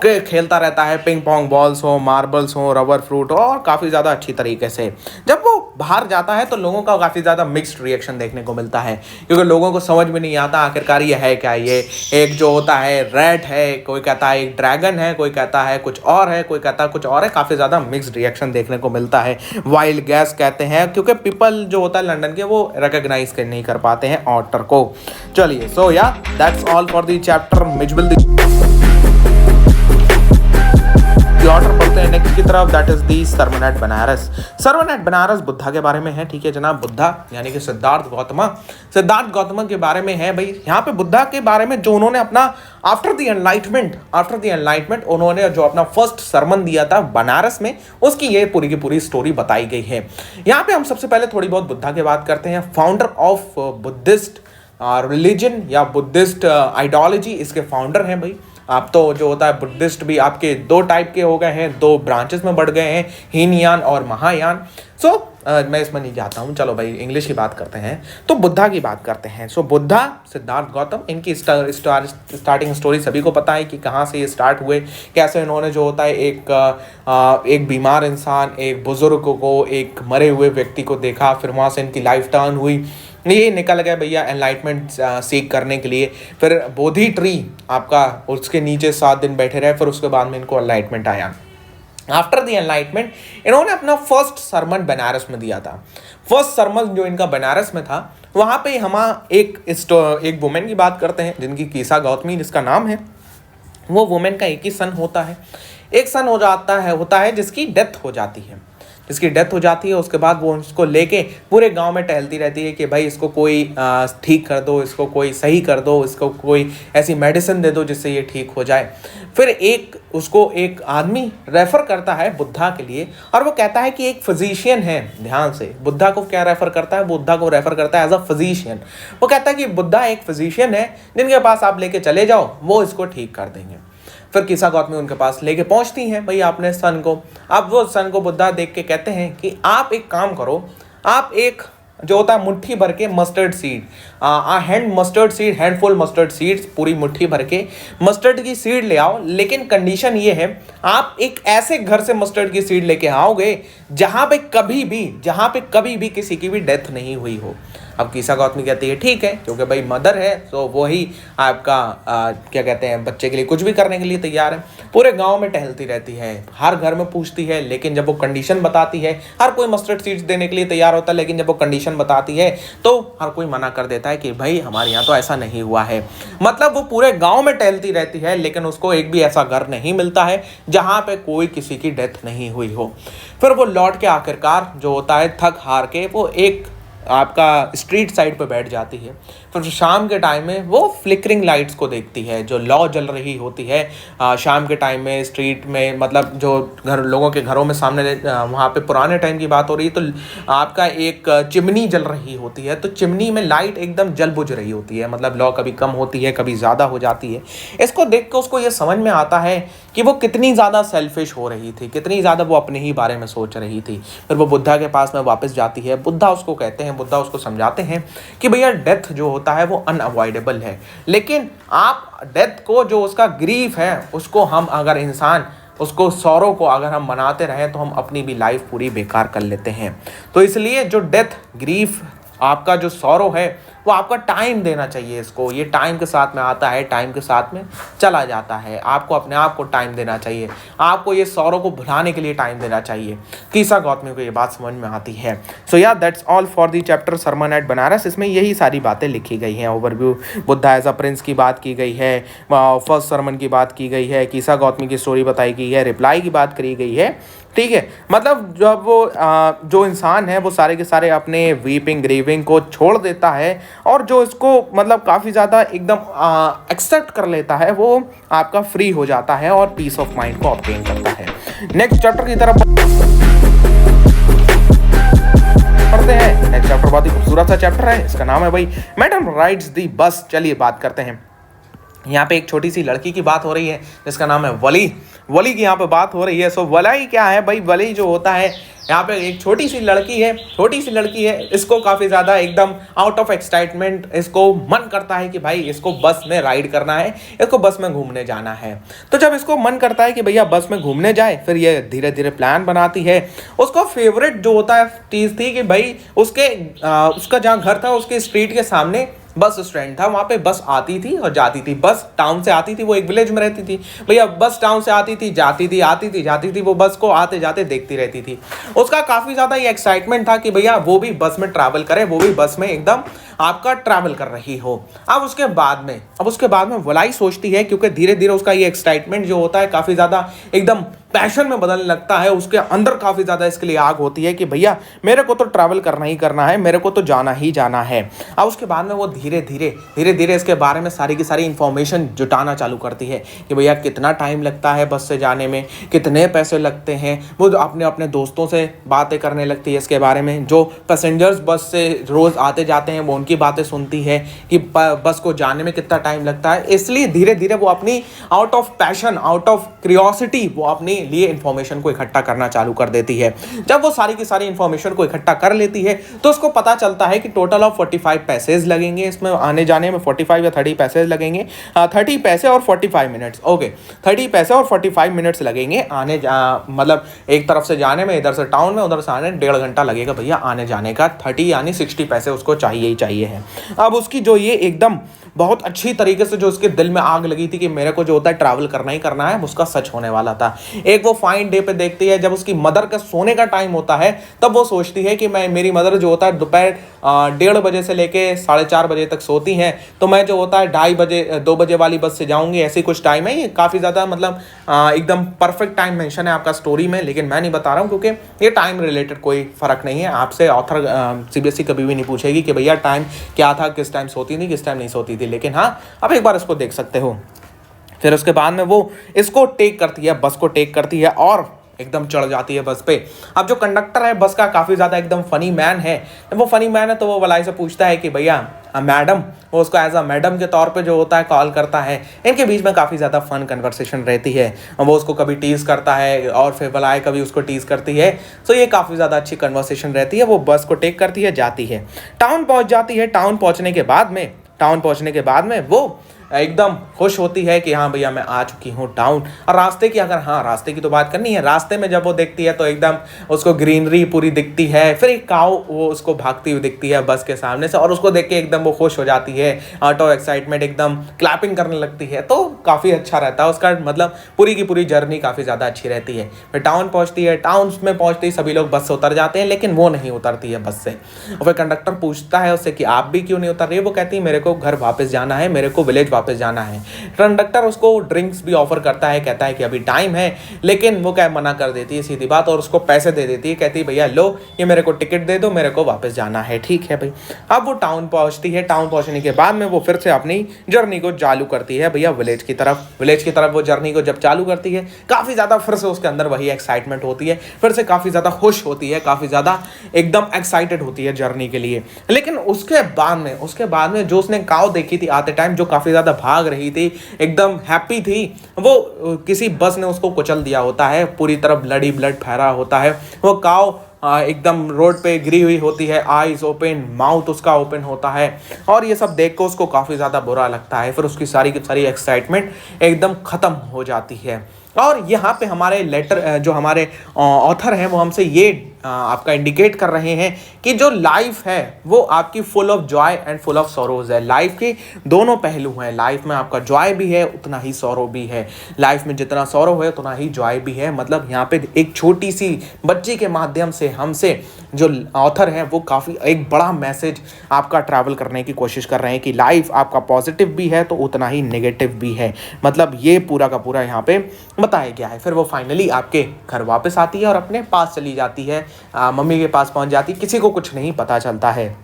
खेलता रहता है, पिंग पोंग बॉल्स हो, मार्बल्स हो, रबर फ्रूट हो, और काफ़ी ज़्यादा अच्छी तरीके से। जब वो बाहर जाता है तो लोगों का काफ़ी ज़्यादा मिक्स्ड रिएक्शन देखने को मिलता है, क्योंकि लोगों को समझ में नहीं आता आखिरकार ये है क्या। ये एक जो होता है रैट है, कोई कहता है एक ड्रैगन है, कोई कहता है कुछ और है, कोई कहता है कुछ और है। काफ़ी ज़्यादा मिक्स्ड रिएक्शन देखने को मिलता है। वाइल्ड गैस कहते हैं, क्योंकि पीपल जो होता है लंदन के वो रिकॉग्नाइज नहीं कर पाते हैं ऑटर को। चलिए, सो या that's all for the chapter Mijbil. ऑर्डर पढ़ते हैं नेक्स्ट की तरफ, that is the sermon at Benares. Sermon at Benares Buddha के बारे में है, ठीक है जनाब। बुद्धा यानी कि सिद्धार्थ गौतम के बारे में है भाई। यहाँ पे बुद्धा के बारे में जो उन्होंने अपना आफ्टर द एनलाइटमेंट उन्होंने जो अपना फर्स्ट सरमन दिया था बनारस में, उसकी ये पूरी की पूरी स्टोरी बताई गई है। यहाँ पे हम सबसे पहले थोड़ी बहुत बुद्धा की बात करते हैं। फाउंडर ऑफ बुद्धिस्ट रिलीजन या बुद्धिस्ट आइडियोलॉजी, इसके फाउंडर हैं भाई। आप तो जो होता है बुद्धिस्ट भी आपके 2 टाइप के हो गए हैं, 2 ब्रांचेस में बढ़ गए हैं, हीनयान और महायान। मैं इसमें नहीं जाता हूँ, चलो भाई इंग्लिश की बात करते हैं। तो बुद्धा की बात करते हैं। बुद्धा, सिद्धार्थ गौतम, इनकी स्टार्टिंग स्टोरी सभी को पता है कि कहाँ से ये स्टार्ट हुए, कैसे इन्होंने जो होता है एक बीमार इंसान, एक बुजुर्ग को, एक मरे हुए व्यक्ति को देखा, फिर वहाँ से इनकी लाइफ टर्न हुई, ये निकल गया भैया एनलाइटमेंट सीख करने के लिए। फिर बोधि ट्री आपका, उसके नीचे 7 दिन बैठे रहे, फिर उसके बाद में इनको एनलाइटमेंट आया। आफ्टर द एनलाइटमेंट इन्होंने अपना फर्स्ट सरमन बनारस में दिया था। फर्स्ट सरमन जो इनका बनारस में था, वहाँ पे हम एक वुमेन की बात करते हैं जिनकी कीसा गौतमी जिसका नाम है। वो वुमेन का एक ही सन होता है, एक सन होता है जिसकी डेथ हो जाती है। उसके बाद वो उसको लेके पूरे गांव में टहलती रहती है कि भाई इसको कोई ठीक कर दो, इसको कोई सही कर दो, इसको कोई ऐसी मेडिसिन दे दो जिससे ये ठीक हो जाए। फिर उसको एक आदमी रेफर करता है बुद्धा के लिए, और वो कहता है कि एक फिजिशियन है। ध्यान से, बुद्धा को क्या रेफर करता है? बुद्धा को रेफर करता है एज अ फिजिशियन। वो कहता है कि बुद्धा एक फिजिशियन है जिनके पास आप लेके चले जाओ, वो इसको ठीक कर देंगे। फिर कीसा गौतमी उनके पास लेके पहुंचती हैं भाई अपने सन को। अब वो सन को बुद्धा देख के कहते हैं कि आप एक काम करो, आप एक जो होता है मुट्ठी भर के mustard seed, handful mustard seeds, पूरी मुट्ठी भर के मस्टर्ड की सीड ले आओ। लेकिन कंडीशन ये है, आप एक ऐसे घर से मस्टर्ड की सीड लेके आओगे जहां पे कभी भी किसी की भी डेथ नहीं हुई हो। अब कीसा गौतमी कहती है ठीक है, क्योंकि भाई मदर है, तो वो ही आपका क्या कहते हैं, बच्चे के लिए कुछ भी करने के लिए तैयार है। पूरे गांव में टहलती रहती है, हर घर में पूछती है, लेकिन जब वो कंडीशन बताती है, हर कोई मस्टर्ड सीड्स देने के लिए तैयार होता है, लेकिन जब वो कंडीशन बताती है तो हर कोई मना कर देता है कि भाई हमारे यहाँ तो ऐसा नहीं हुआ है। मतलब वो पूरे गाँव में टहलती रहती है, लेकिन उसको एक भी ऐसा घर नहीं मिलता है जहाँ पे कोई किसी की डेथ नहीं हुई हो। फिर वो लौट के आखिरकार जो होता है थक हार के वो एक आपका स्ट्रीट साइड पे बैठ जाती है। फिर शाम के टाइम में वो फ्लिकरिंग लाइट्स को देखती है, जो लौ जल रही होती है शाम के टाइम में स्ट्रीट में, मतलब जो घर लोगों के घरों में सामने वहाँ पे पुराने टाइम की बात हो रही है, तो आपका एक चिमनी जल रही होती है, तो चिमनी में लाइट एकदम जल बुझ रही होती है, मतलब लौ कभी कम होती है कभी ज़्यादा हो जाती है। इसको देख के उसको ये समझ में आता है कि वो कितनी ज़्यादा सेल्फिश हो रही थी, कितनी ज़्यादा वो अपने ही बारे में सोच रही थी। फिर वो बुद्धा के पास में वापस जाती है। बुद्धा उसको कहते हैं, बुद्धा उसको समझाते हैं कि भैया डेथ जो होता है वो अनअवॉइडेबल है, लेकिन आप डेथ को, जो उसका ग्रीफ है उसको, हम अगर इंसान उसको सौरों को अगर हम मनाते रहें तो हम अपनी भी लाइफ पूरी बेकार कर लेते हैं। तो इसलिए जो डेथ ग्रीफ आपका जो सौरो है वो आपका टाइम देना चाहिए इसको। ये टाइम के साथ में आता है, टाइम के साथ में चला जाता है। आपको अपने आप को टाइम देना चाहिए, आपको ये सौरों को भुलाने के लिए टाइम देना चाहिए। कीसा गौतमी को ये बात समझ में आती है। सो या that's all for the chapter sermon at Benares. इसमें यही सारी बातें लिखी गई हैं। Overview Buddha as a prince की बात की गई है, फर्स्ट सरमन की बात की गई है, कीसा गौतमी की स्टोरी बताई गई है, रिप्लाई की बात करी गई है। ठीक है, मतलब जब वो जो इंसान है वो सारे के सारे अपने वीपिंग ग्रीविंग को छोड़ देता है और जो इसको मतलब काफ़ी ज़्यादा एकदम एक्सेप्ट कर लेता है, वो आपका फ्री हो जाता है और पीस ऑफ माइंड को ऑब्टेन करता है। नेक्स्ट चैप्टर की तरफ पढ़ते हैं। नेक्स्ट चैप्टर बहुत ही खूबसूरत सा चैप्टर है, इसका नाम है भाई मैडम राइड्स दी बस। चलिए बात करते हैं। यहाँ पे एक छोटी सी लड़की की बात हो रही है जिसका नाम है वली। वली की यहाँ पे बात हो रही है। सो वली क्या है भाई? वली जो होता है, यहाँ पे एक छोटी सी लड़की है, इसको काफ़ी ज़्यादा एकदम आउट ऑफ एक्साइटमेंट इसको मन करता है कि भाई इसको बस में राइड करना है, इसको बस में घूमने जाना है। तो जब इसको मन करता है कि भैया बस में घूमने जाए, फिर ये धीरे धीरे प्लान बनाती है। उसका फेवरेट जो होता है चीज़ थी कि भाई उसका जहाँ घर था उसके स्ट्रीट के सामने बस स्टैंड था, वहाँ पे बस आती थी और जाती थी। बस टाउन से आती थी, वो एक विलेज में रहती थी भैया, बस टाउन से आती थी, जाती थी, आती थी, जाती थी, वो बस को आते जाते देखती रहती थी। उसका काफ़ी ज़्यादा ये एक्साइटमेंट था कि भैया वो भी बस में ट्रैवल करे, वो भी बस में एकदम आपका ट्रैवल कर रही हो। अब उसके बाद में वलाई सोचती है, क्योंकि धीरे धीरे उसका ये एक्साइटमेंट जो होता है काफ़ी ज़्यादा एकदम पैशन में बदलने लगता है। उसके अंदर काफ़ी ज़्यादा इसके लिए आग होती है कि भैया मेरे को तो ट्रैवल करना ही करना है, मेरे को तो जाना ही जाना है। अब उसके बाद में वो धीरे धीरे इसके बारे में सारी की सारी इंफॉर्मेशन जुटाना चालू करती है कि भैया कितना टाइम लगता है बस से जाने में, कितने पैसे लगते हैं। वो अपने दोस्तों से बातें करने लगती है इसके बारे में। जो पैसेंजर्स बस से रोज़ आते जाते हैं वो उनकी बातें सुनती है कि बस को जाने में कितना टाइम लगता है। इसलिए धीरे धीरे वो अपनी out of passion, out of curiosity, वो अपने लिए इंफॉर्मेशन को इकट्ठा करना चालू कर देती है। जब वो सारी की सारी इंफॉर्मेशन को इकट्ठा कर लेती है तो उसको पता चलता है कि टोटल ऑफ 45 पैसेज लगेंगे इसमें आने जाने में। 45 या 30 पैसेज लगेंगे, 30 पैसे और 45 मिनट्स। ओके, 30 पैसे और 45 मिनट्स लगेंगे मतलब एक तरफ से जाने में, इधर से टाउन में, उधर से आने 1.5 घंटा लगेगा भैया आने जाने का। 30 यानी 60 पैसे उसको चाहिए ही चाहिए है। अब उसकी जो ये एकदम बहुत अच्छी तरीके से जो उसके दिल में आग लगी थी कि मेरे को जो होता है ट्रैवल करना ही करना है, उसका सच होने वाला था। एक वो फाइन डे पे देखती है, जब उसकी मदर का सोने का टाइम होता है, तब वो सोचती है कि मेरी मदर जो होता है दोपहर 1:30 बजे से लेके 4:30 बजे तक सोती हैं, तो मैं जो होता है 2:30 बजे 2 बजे वाली बस से जाऊंगी। ऐसी कुछ टाइम है, ये काफ़ी ज़्यादा मतलब एकदम परफेक्ट टाइम मेंशन है आपका स्टोरी में, लेकिन मैं नहीं बता रहा हूँ क्योंकि ये टाइम रिलेटेड कोई फ़र्क नहीं है। आपसे ऑथर CBSE कभी भी नहीं पूछेगी कि भैया टाइम क्या था, किस टाइम सोती थी, किस टाइम नहीं सोती थी, लेकिन हाँ आप एक बार इसको देख सकते हो। फिर उसके बाद में वो इसको टेक करती है, बस को टेक करती है और एकदम चढ़ जाती है बस पे। अब जो कंडक्टर है बस का काफ़ी ज़्यादा एकदम फ़नी मैन है। जब वो फ़नी मैन है तो वो वलाई से पूछता है कि भैया मैडम, वो उसको एज अ मैडम के तौर पे जो होता है कॉल करता है। इनके बीच में काफ़ी ज़्यादा फन कन्वर्सेशन रहती है। वो उसको कभी टीज़ करता है और फिर वलाई कभी उसको टीज़ करती है। सो ये काफ़ी ज़्यादा अच्छी कन्वर्सेशन रहती है। वो बस को टेक करती है, जाती है, टाउन पहुँच जाती है। टाउन पहुँचने के बाद में वो एकदम खुश होती है कि हाँ भैया मैं आ चुकी हूँ टाउन। और रास्ते की तो बात करनी है। रास्ते में जब वो देखती है तो एकदम उसको ग्रीनरी पूरी दिखती है। फिर एक काऊ वो उसको भागती हुई दिखती है बस के सामने से, और उसको देख के एकदम वो खुश हो जाती है, आउट ऑफ एक्साइटमेंट एकदम क्लैपिंग करने लगती है। तो काफ़ी अच्छा रहता है उसका, मतलब पूरी की पूरी जर्नी काफ़ी ज़्यादा अच्छी रहती है। फिर टाउन पहुँचती है, टाउन में पहुँचते ही सभी लोग बस से उतर जाते हैं, लेकिन वो नहीं उतरती है बस से। और फिर कंडक्टर पूछता है उससे कि आप भी क्यों नहीं उतर रही है? वो कहती है मेरे को घर वापस जाना है, मेरे को विलेज वापस जाना है। कंडक्टर उसको ड्रिंक्स भी ऑफर करता है, कहता है कि अभी टाइम है, लेकिन वो क्या मना कर देती है सीधी बात और उसको पैसे दे देती है, कहती है भैया लो ये मेरे को टिकट दे दो, मेरे को वापस जाना है। ठीक है भाई। अब वो टाउन पहुंचती है, टाउन पहुंचने के बाद में वो फिर से अपनी जर्नी को चालू करती है भैया विलेज की तरफ। विलेज की तरफ वो जर्नी को जब चालू करती है, काफ़ी ज़्यादा फिर से उसके अंदर वही एक्साइटमेंट होती है, फिर से काफ़ी ज़्यादा खुश होती है, काफ़ी ज़्यादा एकदम एक्साइटेड होती है जर्नी के लिए। लेकिन उसके बाद में जो उसने काव देखी थी आते टाइम, जो काफ़ी ज़्यादा भाग रही थी, एकदम हैप्पी थी, वो किसी बस ने उसको कुचल दिया होता है, पूरी तरफ ब्लड फैला होता है। वो काव एकदम रोड पे गिरी हुई होती है, आईज ओपन, माउथ उसका ओपन होता है, और ये सब देख कर उसको काफ़ी ज़्यादा बुरा लगता है। फिर उसकी सारी की सारी एक्साइटमेंट एकदम ख़त्म हो जाती है। और यहाँ पे हमारे जो हमारे ऑथर हैं वो हमसे ये आपका इंडिकेट कर रहे हैं कि जो लाइफ है वो आपकी full of Joy and full of sorrows है। लाइफ के दोनों पहलू हैं, लाइफ में आपका जॉय भी है उतना ही सॉरो भी है, लाइफ में जितना सॉरो है उतना ही जॉय भी है। मतलब यहाँ पे एक छोटी सी बच्ची के माध्यम से हमसे जो ऑथर हैं वो काफ़ी एक बड़ा मैसेज आपका ट्रैवल करने की कोशिश कर रहे हैं कि लाइफ आपका पॉजिटिव भी है तो उतना ही नेगेटिव भी है। मतलब ये पूरा का पूरा यहाँ पे बताया गया है। फिर वो फाइनली आपके घर वापस आती है और अपने पास चली जाती है, मम्मी के पास पहुंच जाती, किसी को कुछ नहीं पता चलता है।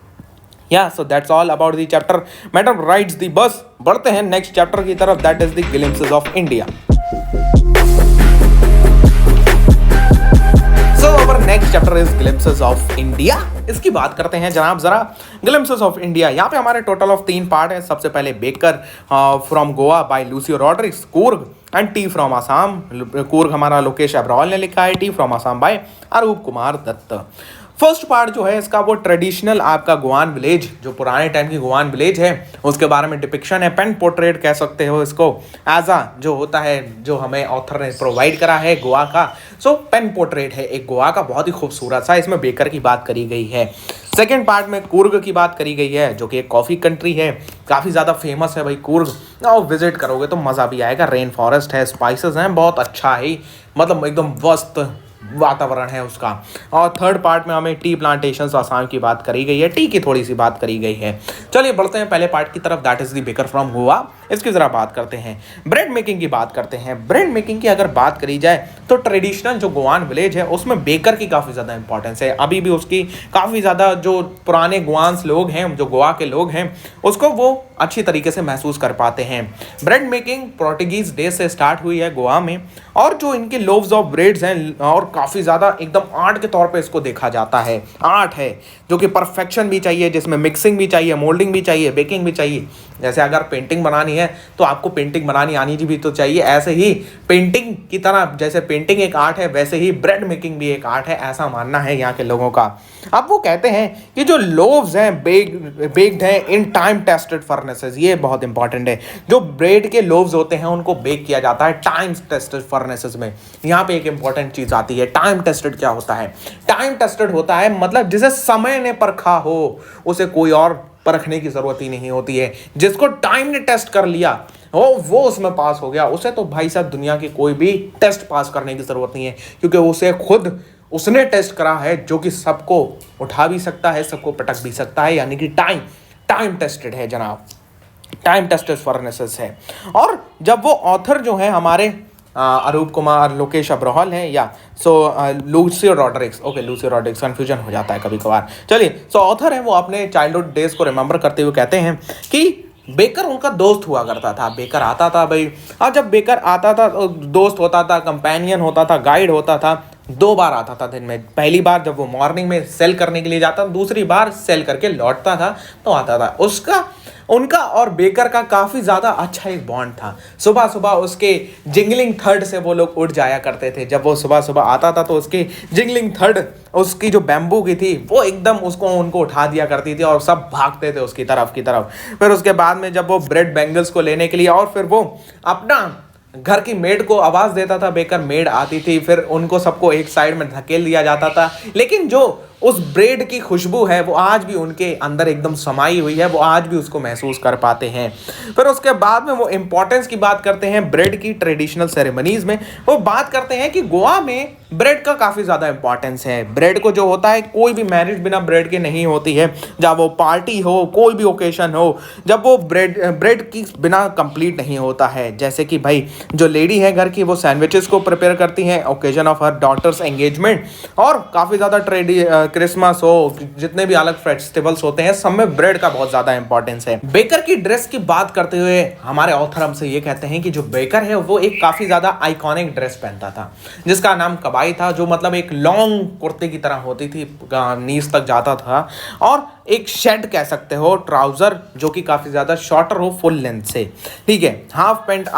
या so that's all about the chapter madam rides the bus. बढ़ते हैं नेक्स्ट चैप्टर की तरफ, that is the glimpses of India. So our next chapter is glimpses of India. इसकी बात करते हैं जनाब जरा, ग्लिम्पसेस ऑफ इंडिया। यहाँ पे हमारे टोटल ऑफ 3 पार्ट है। सबसे पहले baker from Goa by Lucio Rodrigues, Coorg and tea from Assam. Coorg हमारा लोकेश अब्रॉल ने लिखा है, tea from Assam by Arup Kumar Datta. First part जो है इसका वो ट्रेडिशनल आपका गोवान विलेज, जो पुराने टाइम की गोवान विलेज है उसके बारे में डिपिक्शन है, पेन पोर्ट्रेट कह सकते हो इसको, एज आ जो होता है जो हमें ऑथर ने प्रोवाइड करा है गोवा का। सो पेन पोर्ट्रेट है एक गोवा का, बहुत ही खूबसूरत सा। इसमें बेकर की बात करी गई है। सेकेंड पार्ट में कूर्ग की बात करी गई है, जो कि एक कॉफ़ी कंट्री है, काफ़ी ज़्यादा फेमस है भाई कूर्ग। और विजिट करोगे तो मज़ा भी आएगा, रेन फॉरेस्ट है, स्पाइसेस हैं, बहुत अच्छा है, मतलब एकदम मस्त वातावरण है उसका। और थर्ड पार्ट में हमें टी प्लांटेशंस आसाम की बात करी गई है, टी की थोड़ी सी बात करी गई है। चलिए बढ़ते हैं पहले पार्ट की तरफ, that is the baker from Goa. इसकी ज़रा बात करते हैं, ब्रेड मेकिंग की बात करते हैं। ब्रेड मेकिंग की अगर बात करी जाए तो ट्रेडिशनल जो गोवान विलेज है उसमें बेकर की काफ़ी ज़्यादा इंपॉर्टेंस है। अभी भी उसकी काफ़ी ज़्यादा जो पुराने गोवान्स लोग हैं, जो गोवा के लोग हैं, उसको वो अच्छी तरीके से महसूस कर पाते हैं। ब्रेड मेकिंग पोर्टुगीज डे से स्टार्ट हुई है गोवा में, और जो इनके लोव्स ऑफ ब्रेड्स हैं और काफ़ी ज़्यादा एकदम आर्ट के तौर पे इसको देखा जाता है। आर्ट है जो कि परफेक्शन भी चाहिए, जिसमें मिक्सिंग भी चाहिए, मोल्डिंग भी चाहिए, बेकिंग भी चाहिए। जैसे अगर पेंटिंग बनानी है तो आपको पेंटिंग बनानी आनी भी तो चाहिए, ऐसे ही पेंटिंग की तरह जैसे पेंटिंग एक आर्ट है वैसे ही ब्रेड मेकिंग भी एक आर्ट है, ऐसा मानना है यहाँ के लोगों का। अब वो कहते हैं कि जो लोव्स हैं बेक्ड हैं इन टाइम टेस्टेड फर्नेसेस, ये बहुत इंपॉर्टेंट है। जो ब्रेड के लोव्स होते हैं उनको बेक किया जाता है टाइम टेस्टेड फर्नेसेस में। यहाँ पे एक इंपॉर्टेंट चीज आती है, टाइम टेस्टेड क्या होता है? टाइम टेस्टेड होता है मतलब जिसे समय ने परखा हो, उसे कोई और परखने की जरूरत ही नहीं होती है। जिसको टाइम ने टेस्ट कर लिया हो वो उसमें पास हो गया, उसे तो भाई साहब दुनिया की कोई भी टेस्ट पास करने की जरूरत नहीं है, क्योंकि उसे खुद उसने टेस्ट करा है, जो कि सबको उठा भी सकता है, सबको पटक भी सकता है। यानी कि टाइम टेस्टेड है जनाब, टाइम टेस्टेड फर्नेसेस है। और जब वो ऑथर जो है हमारे अरूप कुमार लोकेश अब्रॉल हैं, या Lucio Rodrigues, okay Lucio Rodrigues, confusion हो जाता है कभी कभार। चलिए, ऑथर है वो अपने चाइल्डहुड डेज को रिमेंबर करते हुए कहते हैं कि बेकर उनका दोस्त हुआ करता था। बेकर आता था भाई, और जब बेकर आता था दोस्त होता था, कंपेनियन होता था, गाइड होता था। 2 बार आता था दिन में। पहली बार जब वो मॉर्निंग में सेल करने के लिए जाता, दूसरी बार सेल करके लौटता था तो आता था। उनका और बेकर का काफ़ी ज़्यादा अच्छा एक बॉन्ड था। सुबह सुबह उसके जिंगलिंग थर्ड से वो लोग उठ जाया करते थे। जब वो सुबह सुबह आता था तो उसकी जिंगलिंग थर्ड, उसकी जो बैम्बू की थी, वो एकदम उनको उठा दिया करती थी और सब भागते थे उसकी तरफ की तरफ। फिर उसके बाद में जब वो ब्रेड बैंगल्स को लेने के लिए, और फिर वो अपना घर की मेड को आवाज़ देता था, बेकर मेड आती थी, फिर उनको सबको एक साइड में धकेल दिया जाता था। लेकिन जो उस ब्रेड की खुशबू है वो आज भी उनके अंदर एकदम समाई हुई है, वो आज भी उसको महसूस कर पाते हैं। फिर उसके बाद में वो इंपॉर्टेंस की बात करते हैं ब्रेड की ट्रेडिशनल सेरेमनीज में। वो बात करते हैं कि गोवा में ब्रेड का काफ़ी ज़्यादा इंपॉर्टेंस है। ब्रेड को जो होता है, कोई भी मैरिज बिना ब्रेड के नहीं होती है, जब वो पार्टी हो, कोई भी ओकेशन हो, जब वो ब्रेड की बिना कंप्लीट नहीं होता है। जैसे कि भाई जो लेडी है घर की, वो सैंडविचेस को प्रिपेयर करती हैं occasion of her daughter's engagement, और काफ़ी ज़्यादा क्रिसमस हो, जितने भी अलग फेस्टिवल्स होते हैं, सब में ब्रेड का बहुत ज़्यादा इंपॉर्टेंस है। बेकर की ड्रेस की बात करते हुए हमारे ऑथर हमसे ये कहते हैं कि जो बेकर है वो एक काफ़ी ज़्यादा आइकॉनिक ड्रेस पहनता था, जिसका नाम कबाई था, जो मतलब एक लॉन्ग कुर्ते की तरह होती थी, नीज तक जाता था, और एक शेड कह सकते हो, ट्राउजर जो कि काफ़ी ज़्यादा शॉर्टर हो फुल लेंथ से, ठीक है। हाफ पैंट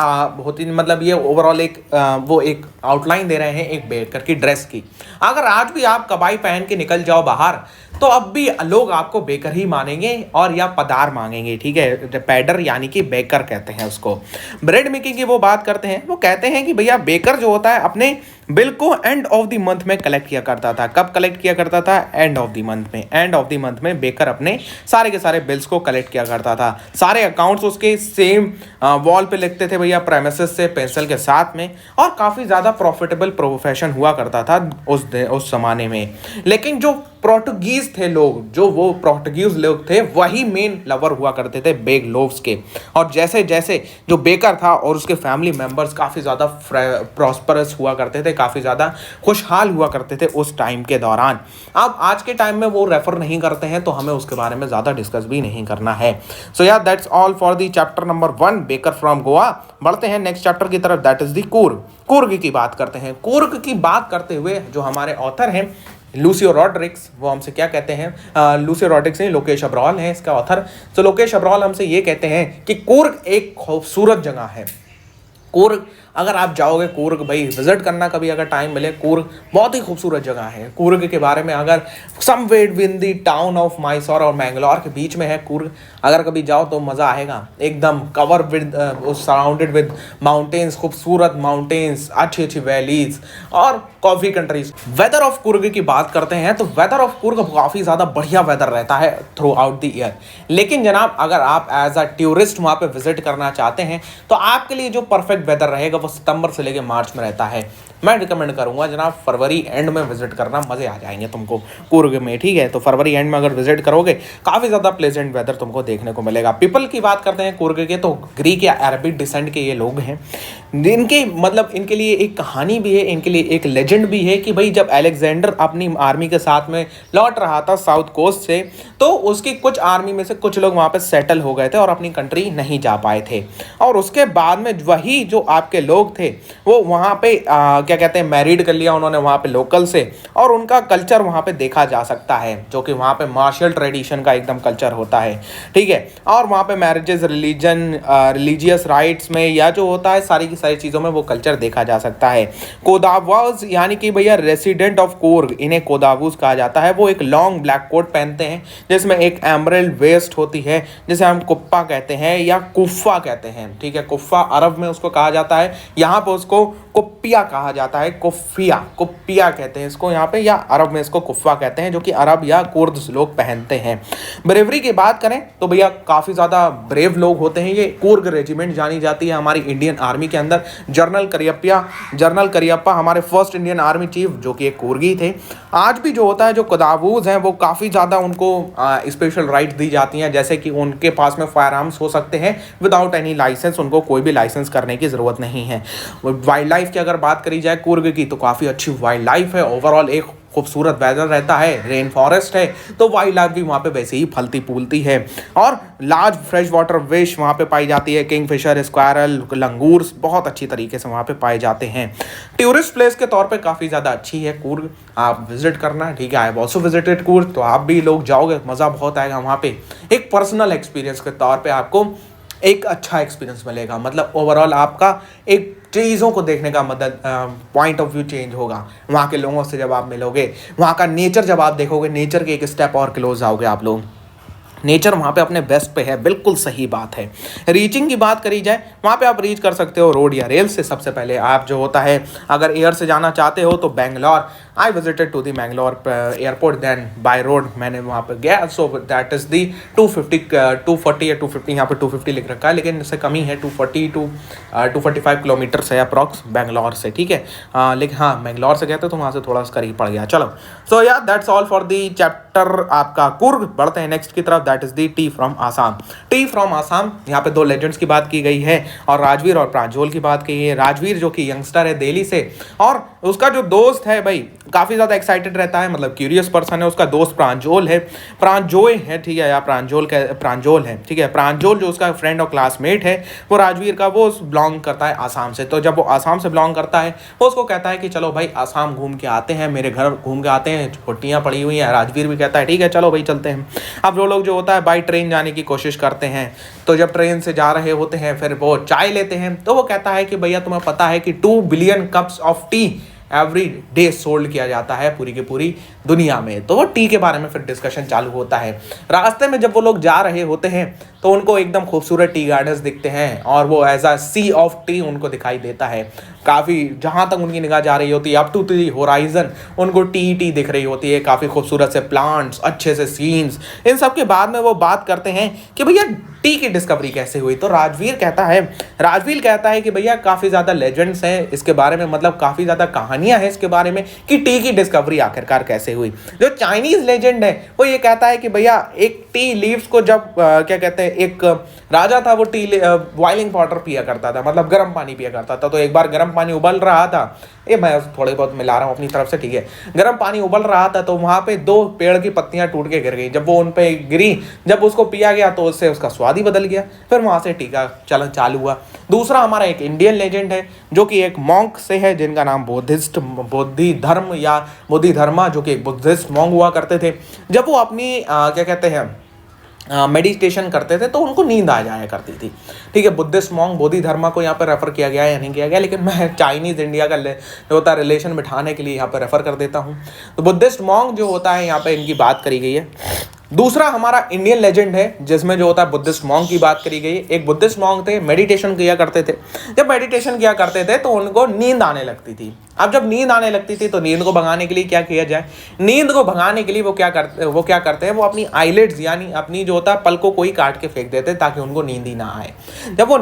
होती, मतलब ये ओवरऑल एक वो एक आउटलाइन दे रहे हैं एक बेकर की ड्रेस की। अगर आज भी आप कबाई पहन के निकल जाओ बाहर, तो अब भी लोग आपको बेकर ही मानेंगे और या पदार मांगेंगे, ठीक है। पैडर यानी कि बेकर कहते हैं उसको। ब्रेड मेकिंग की वो बात करते हैं, वो कहते हैं कि भैया बेकर जो होता है अपने बिल को एंड ऑफ द मंथ में कलेक्ट किया करता था। कब कलेक्ट किया करता था? एंड ऑफ द मंथ में। एंड ऑफ द मंथ में बेकर अपने सारे के सारे बिल्स को कलेक्ट किया करता था। सारे अकाउंट्स उसके सेम वॉल पे लिखते थे भैया, प्रेमिसेस से पेंसिल के साथ में, और काफ़ी ज़्यादा प्रॉफिटेबल प्रोफेशन हुआ करता था उस ज़माने में। लेकिन जो पोर्टुगीज थे लोग, जो वो पोर्टुगीज लोग थे, वही मेन लवर हुआ करते थे बेग लोव्स के। और जैसे जैसे जो बेकर था और उसके फैमिली मेंबर्स काफ़ी ज़्यादा प्रॉस्परस हुआ करते थे, काफ़ी ज़्यादा खुशहाल हुआ करते थे उस टाइम के दौरान। अब आज के टाइम में वो रेफर नहीं करते हैं, तो हमें उसके बारे में ज़्यादा डिस्कस भी नहीं करना है। सो या that's all for the chapter number 1 baker from Goa. बढ़ते हैं नेक्स्ट चैप्टर की तरफ, दैट इज दी कूर्ग। कूर्ग की बात करते हैं। कूर्ग की बात करते हुए जो हमारे ऑथर हैं लूसियो रॉड्रिक्स, वो हमसे क्या कहते हैं, लूसियो रॉड्रिक्स नहीं, लोकेश अब्राहल हैं इसका ऑथर। तो लोकेश अब्राहल हमसे ये कहते हैं कि कूर्ग एक खूबसूरत जगह है। कूर्ग अगर आप जाओगे, कूर्ग भाई विजिट करना कभी अगर टाइम मिले, कूर्ग बहुत ही खूबसूरत जगह है। कूर्ग के बारे में अगर somewhere with the town of Mysore और मैंगलोर के बीच में है कूर्ग, अगर कभी जाओ तो मज़ा आएगा। एकदम cover with, surrounded with mountains, खूबसूरत माउंटेन्स, अच्छी अच्छी वैलीज और coffee countries. Weather of Coorg की बात करते हैं तो वेदर ऑफ कूर्ग काफ़ी ज़्यादा बढ़िया वेदर रहता है थ्रू आउट द ईयर। लेकिन जनाब अगर आप एज अ टूरिस्ट वहाँ पे विजिट करना चाहते हैं तो आपके लिए जो परफेक्ट वेदर रहेगा वो सितंबर से लेकर मार्च में रहता है। मैं रिकमेंड करूंगा जनाब फरवरी एंड में विजिट करना, मज़े आ जाएंगे तुमको कूर्ग में, ठीक है। तो फरवरी एंड में अगर विजिट करोगे काफ़ी ज़्यादा प्लेजेंट वेदर तुमको देखने को मिलेगा। पीपल की बात करते हैं कूर्ग के, तो ग्रीक या अरबिक डिसेंट के ये लोग हैं। इनके मतलब इनके लिए एक कहानी भी है, इनके लिए एक लेजेंड भी है कि भाई जब अलेक्जेंडर अपनी आर्मी के साथ में लौट रहा था साउथ कोस्ट से, तो उसकी कुछ आर्मी में से कुछ लोग वहाँ पे सेटल हो गए थे और अपनी कंट्री नहीं जा पाए थे। और उसके बाद में वही जो आपके लोग थे वो वहाँ पे क्या कहते हैं, मैरिड कर लिया उन्होंने वहाँ पे लोकल से, और उनका कल्चर वहाँ पे देखा जा सकता है, जो कि वहाँ पे मार्शल ट्रेडिशन का एकदम कल्चर होता है, ठीक है। और वहाँ पे मैरिजेस, रिलीजियस राइट्स में या जो होता है सारी की सारी चीज़ों में वो कल्चर देखा जा सकता है। कोदावूज यानी कि भैया रेसिडेंट ऑफ कूर्ग, इन्हें कोदावूज कहा जाता है। वो एक लॉन्ग ब्लैक कोट पहनते हैं जिसमें एक एमरल्ड वेस्ट होती है, जिसे हम कुप्पा कहते हैं या कुफ्फा कहते हैं, ठीक है। कुफ्फा अरब में उसको कहा जाता है, यहाँ पर उसको कुप्पिया कहा जाता है, कुप्पिया कहते हैं इसको यहाँ पे, या अरब में इसको कुफ्फा कहते हैं, जो कि अरब या कुर्द लोग पहनते हैं। ब्रेवरी की बात करें तो भैया काफ़ी ज़्यादा ब्रेव लोग होते हैं ये। कूर्ग रेजिमेंट जानी जाती है हमारी इंडियन आर्मी के अंदर। जनरल करियप्पा हमारे फर्स्ट इंडियन आर्मी चीफ, जो कि एक कूर्गी थे। आज भी जो होता है जो कोदावूज हैं वो काफ़ी ज़्यादा उनको स्पेशल राइट दी जाती हैं, जैसे कि उनके पास में फायर आर्म्स हो सकते हैं विदाउट एनी लाइसेंस, उनको कोई भी लाइसेंस करने की ज़रूरत नहीं है। वाइल्ड लाइफ की अगर बात करी जाए कूर्ग की, तो काफ़ी अच्छी वाइल्ड लाइफ है। ओवरऑल एक खूबसूरत वेदर रहता है, रेन फॉरेस्ट है, तो वाइल्ड लाइफ भी वहाँ पे वैसे ही फलती फूलती है। और लार्ज फ्रेश वाटर फिश वहाँ पे पाई जाती है, किंगफिशर, स्क्वायरल, लंगूर बहुत अच्छी तरीके से वहाँ पे पाए जाते हैं। टूरिस्ट प्लेस के तौर पे काफ़ी ज़्यादा अच्छी है कूर्ग, आप विजिट करना, ठीक है। I have also visited Coorg, तो आप भी लोग जाओगे मज़ा बहुत आएगा वहाँ पे। एक पर्सनल एक्सपीरियंस के तौर पर आपको एक अच्छा एक्सपीरियंस मिलेगा, मतलब ओवरऑल आपका एक चीज़ों को देखने का मदद पॉइंट ऑफ व्यू चेंज होगा। वहाँ के लोगों से जब आप मिलोगे, वहाँ का नेचर जब आप देखोगे, नेचर के एक स्टेप और क्लोज आओगे आप लोग। नेचर वहाँ पे अपने बेस्ट पे है, बिल्कुल सही बात है। रीचिंग की बात करी जाए, वहाँ पे आप रीच कर सकते हो रोड या रेल से। सबसे पहले आप जो होता है, अगर एयर से जाना चाहते हो तो Bangalore, I visited to the Mangalore airport, then by road मैंने वहाँ पे गया। सो दैट इज़ दी 240 या 250, यहाँ पे 250 लिख रखा है लेकिन इससे कम ही है, 240 टू 245 किलोमीटर है अप्रॉक्स बेंगलोर से, ठीक है। लेकिन हाँ, मैंगलोर से गए थे तो वहाँ से थोड़ा सा करीब पड़ गया। चलो, सो या that's all for the chapter आपका कुर्ग। बढ़ते हैं नेक्स्ट की तरफ, that is the T from Assam. T from Assam, यहाँ पे दो लेजेंड्स की बात की गई है और राजवीर और प्रांजोल की बात की है। राजवीर जो कि यंगस्टर है दिल्ली से, और उसका जो दोस्त है भाई काफ़ी ज़्यादा एक्साइटेड रहता है, मतलब क्यूरियस पर्सन है। उसका दोस्त प्रांजोल है, प्रांजोय है, ठीक है, या प्रांजोल है, ठीक है। प्रांजोल जो उसका फ्रेंड और क्लासमेट है वो राजवीर का, वो बिलोंग करता है आसाम से। तो जब वो आसाम से बिलोंग करता है, वो उसको कहता है कि चलो भाई आसाम घूम के आते हैं, मेरे घर घूम के आते हैं, छुट्टियाँ पड़ी हुई हैं। राजवीर भी कहता है ठीक है चलो भाई चलते हैं। अब वो लोग जो होता है बाई ट्रेन जाने की कोशिश करते हैं। तो जब ट्रेन से जा रहे होते हैं, फिर वो चाय लेते हैं, तो वो कहता है कि भैया तुम्हें पता है कि 2 billion cups of T every day sold किया जाता है पूरी की पूरी दुनिया में। तो वो टी के बारे में फिर डिस्कशन चालू होता है। रास्ते में जब वो लोग जा रहे होते हैं तो उनको एकदम खूबसूरत टी गार्डन्स दिखते हैं और वो as a sea of tea उनको दिखाई देता है। काफ़ी जहाँ तक उनकी निगाह जा रही होती है, अप टू दी होराइजन उनको टी दिख रही होती है। काफ़ी खूबसूरत से प्लांट्स, अच्छे से सीन्स। इन सब के बाद में वो बात करते हैं कि भैया टी की डिस्कवरी कैसे हुई। तो राजवीर कहता है कि भैया काफ़ी ज़्यादा लेजेंड्स हैं इसके बारे में, मतलब काफ़ी ज़्यादा कहानियाँ हैं इसके बारे में कि टी की डिस्कवरी आखिरकार कैसे हुई। जो चाइनीज़ लेजेंड है वो ये कहता है कि भैया एक टी लीव्स को जब क्या कहते हैं, एक राजा था, वो टी बॉइलिंग वाटर पिया करता था, मतलब गर्म पानी पिया करता था। तो एक बार गर्म पानी उबल रहा था, ये मैं थोड़े बहुत मिला रहा हूँ अपनी तरफ से, ठीक है। गर्म पानी उबल रहा था तो वहाँ पे 2 पेड़ की पत्तियाँ टूट के गिर गई। जब वो उन पे गिरी, जब उसको पिया गया तो उससे उसका स्वाद ही बदल गया। फिर वहाँ से टी का चलन चालू हुआ। दूसरा हमारा एक इंडियन लेजेंड है जो कि एक मॉन्क से है जिनका नाम बोधि धर्मा, जो कि एक बुद्धिस्ट मॉन्क हुआ करते थे। जब वो अपनी क्या कहते हैं मेडिटेशन करते थे तो उनको नींद आ जाया करती थी, ठीक है। बुद्धिस्ट मॉन्क बोधि धर्मा को यहाँ पर रेफर किया गया है या नहीं किया गया, लेकिन मैं चाइनीज़ इंडिया का जो होता है रिलेशन बिठाने के लिए यहाँ पर रेफर कर देता हूँ। तो बुद्धिस्ट मॉन्क जो होता है यहाँ पे इनकी बात करी गई है। दूसरा हमारा इंडियन लेजेंड है जिसमें जो होता है बुद्धिस्ट मॉन्क की बात करी गई है। एक बुद्धिस्ट मॉन्क थे, मेडिटेशन किया करते थे। जब मेडिटेशन किया करते थे तो उनको नींद आने लगती थी। अब जब नींद आने लगती थी तो नींद को भगाने के लिए क्या किया जाए, नींद को भगाने के लिए वो क्या करते हैं, वो अपनी आईलिड्स यानी अपनी जो होता है पलकों को ही काट के फेंक देते हैं ताकि उनको नींद ही ना आए। जब वो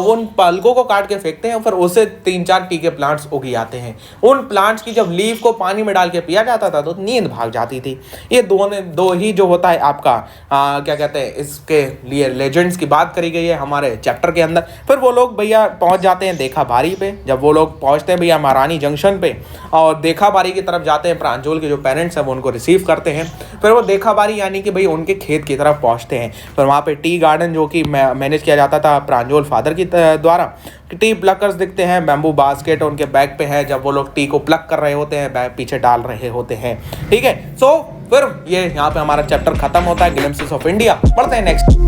उन पलकों को काट के फेंकते हैं, फिर उससे 3-4 टी के प्लांट्स उगी आते हैं। उन प्लांट्स की जब लीफ को पानी में डाल के पिया जाता था तो नींद भाग जाती थी। ये दो ही जो होता है आपका क्या कहते हैं, इसके लिए लेजेंड्स की बात करी गई है हमारे चैप्टर के अंदर। फिर वो लोग भैया पहुंच जाते हैं देखा बारी पे। जब वो लोग पहुंचते हैं भैया महारानी जंक्शन पे और देखा बारी की तरफ जाते हैं, प्रांजोल के जो पेरेंट्स हैं वो उनको रिसीव करते हैं। फिर वो देखा बारी यानी कि भाई उनके खेत की तरफ पहुंचते हैं। फिर वहाँ पे टी गार्डन जो कि मैनेज किया जाता था प्रांजोल फादर की द्वारा, टी प्लकर्स दिखते हैं, बैम्बू बास्केट उनके बैग पे है। जब वो लोग टी को प्लक कर रहे होते हैं, बैग पीछे डाल रहे होते हैं, ठीक है। सो फिर ये यहाँ पे हमारा चैप्टर खत्म होता है, ग्लिम्पसेस ऑफ इंडिया। बढ़ते हैं next,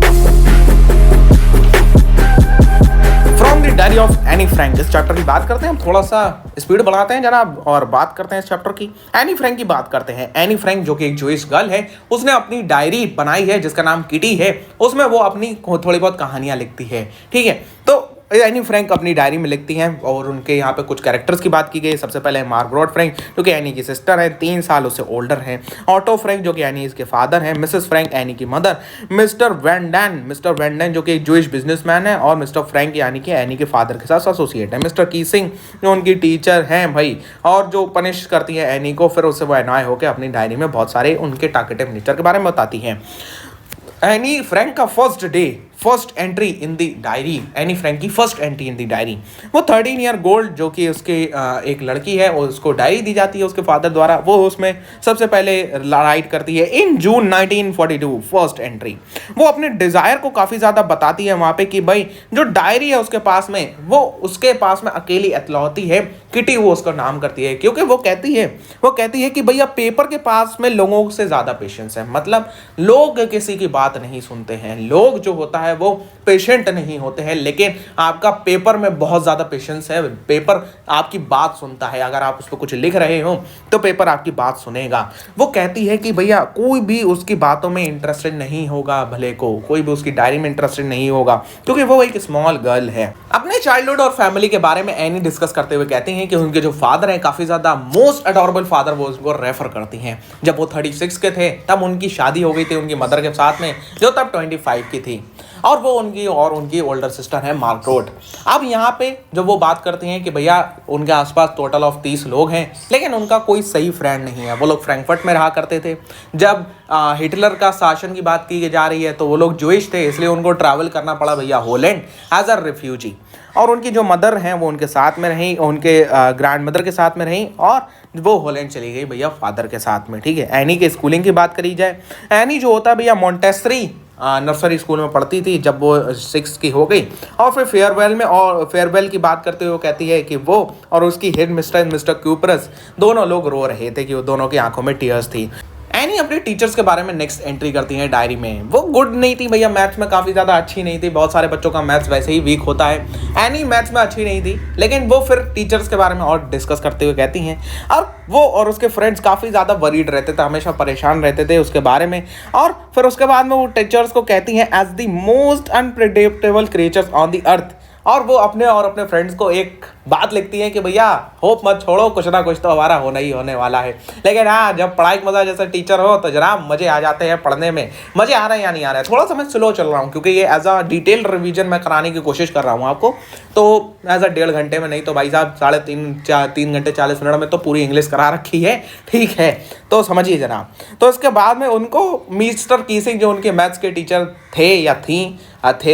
from the diary of Anne Frank. इस चैप्टर की बात करते हैं, हम थोड़ा सा स्पीड बढ़ाते हैं जनाब और बात करते हैं इस चैप्टर की। एनी फ्रैंक की बात करते हैं। एनी फ्रैंक जो कि एक जूइश गर्ल है, उसने अपनी डायरी बनाई है जिसका नाम किटी है। उसमें वो अपनी थोड़ी बहुत कहानियां लिखती है, ठीक है। तो एनी फ्रैंक अपनी डायरी में लिखती हैं और उनके यहाँ पे कुछ कैरेक्टर्स की बात की गई। सबसे पहले मार्गरेट फ्रैंक जो कि एनी की सिस्टर है, 3 साल उससे ओल्डर हैं। ऑटो फ्रैंक जो कि एनी के फादर हैं। मिसेस फ्रैंक एनी की मदर। मिस्टर वैंडन जो कि एक जूइश बिजनेसमैन है और मिस्टर फ्रैंक यानी कि एनी के फादर के साथ एसोसिएट है। मिस्टर कीसिंग जो उनकी टीचर हैं भाई, और जो पनिश करती है एनी को, फिर उससे वो एनॉय होकर अपनी डायरी में बहुत सारे उनके टारगेटिव नेचर के बारे में बताती हैं। एनी फ्रैंक का first entry in the diary, Anne Frank की first entry in the diary, वो 13 ईयर गोल्ड जो कि उसके एक लड़की है, उसको डायरी दी जाती है उसके फादर द्वारा। वो उसमें सबसे पहले राइट करती है इन जून 1942 फर्स्ट एंट्री। वो अपने डिज़ायर को काफ़ी ज़्यादा बताती है वहाँ पे कि भाई जो डायरी है उसके पास में, वो उसके पास में अकेली इकलौती है किटी, वो उसका नाम करती है क्योंकि वो कहती है कि भैया पेपर के पास में लोगों से ज़्यादा पेशेंस है। मतलब लोग किसी की बात नहीं सुनते हैं, लोग जो होता है है वो पेशेंट नहीं होते हैं, लेकिन आपका पेपर में बहुत ज़्यादा पेशेंस है। पेपर आपकी बात सुनता है, अगर आप उस पर कुछ लिख रहे हो तो पेपर आपकी बात सुनेगा। वो कहती है कि भैया कोई भी उसकी बातों में इंटरेस्टेड नहीं होगा, भले को कोई भी उसकी डायरी में इंटरेस्टेड नहीं होगा, क्योंकि वो एक स्मॉल गर्ल है। अपने चाइल्डहुड और फैमिली के बारे में एनी डिस्कस करते हुए कहती हैं कि उनके जो फादर हैं काफ़ी ज़्यादा मोस्ट अडोरेबल फादर वो उसको रेफर करती हैं। जब वो 36 के थे तब उनकी शादी हो गई थी उनकी मदर के साथ में, जो तब 25 की थी, और वो उनकी ओल्डर सिस्टर है मार्गरेट। अब यहाँ पे जब वो बात करती हैं कि भैया उनके आसपास टोटल ऑफ 30 लोग हैं, लेकिन उनका कोई सही फ्रेंड नहीं है। वो लोग फ्रैंकफर्ट में रहा करते थे। जब हिटलर का शासन की बात की जा रही है तो वो लोग जूइश थे, इसलिए उनको ट्रैवल करना पड़ा भैया हॉलैंड एज अ रिफ्यूजी। और उनकी जो मदर हैं वो उनके साथ में रहीं, उनके ग्रैंड मदर के साथ में रहीं, और वो हॉलैंड चली गई भैया फादर के साथ में। ठीक है, एनी के स्कूलिंग की बात करी जाए, एनी जो होता है भैया मॉन्टेसरी नर्सरी स्कूल में पढ़ती थी जब वो 6 की हो गई। और फिर फेयरवेल की बात करते हुए वो कहती है कि वो और उसकी हेड मिस्टर क्यूपरस दोनों लोग रो रहे थे कि वो दोनों की आंखों में टीयर्स थी। एनी अपने टीचर्स के बारे में नेक्स्ट एंट्री करती हैं डायरी में। वो गुड नहीं थी भैया, मैथ्स में काफ़ी ज़्यादा अच्छी नहीं थी। बहुत सारे बच्चों का मैथ्स वैसे ही वीक होता है, एनी मैथ्स में अच्छी नहीं थी, लेकिन वो फिर टीचर्स के बारे में और डिस्कस करते हुए कहती हैं। और वो और उसके फ्रेंड्स काफ़ी ज़्यादा वरीड रहते थे, हमेशा परेशान रहते थे उसके बारे में। और फिर उसके बाद में वो टीचर्स को कहती हैं as the most unpredictable creatures on the earth. और वो अपने फ्रेंड्स को एक बात लिखती है कि भैया होप मत छोड़ो, कुछ ना कुछ तो हमारा होना ही होने वाला है। लेकिन हाँ, जब पढ़ाई का मजा जैसे टीचर हो तो जनाब मजे आ जाते हैं पढ़ने में। मजे आ रहे हैं या नहीं आ रहे हैं, थोड़ा सा मैं स्लो चल रहा हूँ क्योंकि ये एज अ डिटेल रिवीजन मैं कराने की कोशिश कर रहा हूँ आपको। तो एज अ 1.5 घंटे में, नहीं तो भाई साहब 3 घंटे 40 मिनट में तो पूरी इंग्लिश करा रखी है। ठीक है, तो समझिए जनाब। तो इसके बाद में उनको मिस्टर कीसिंग जो उनके मैथ्स के टीचर थे या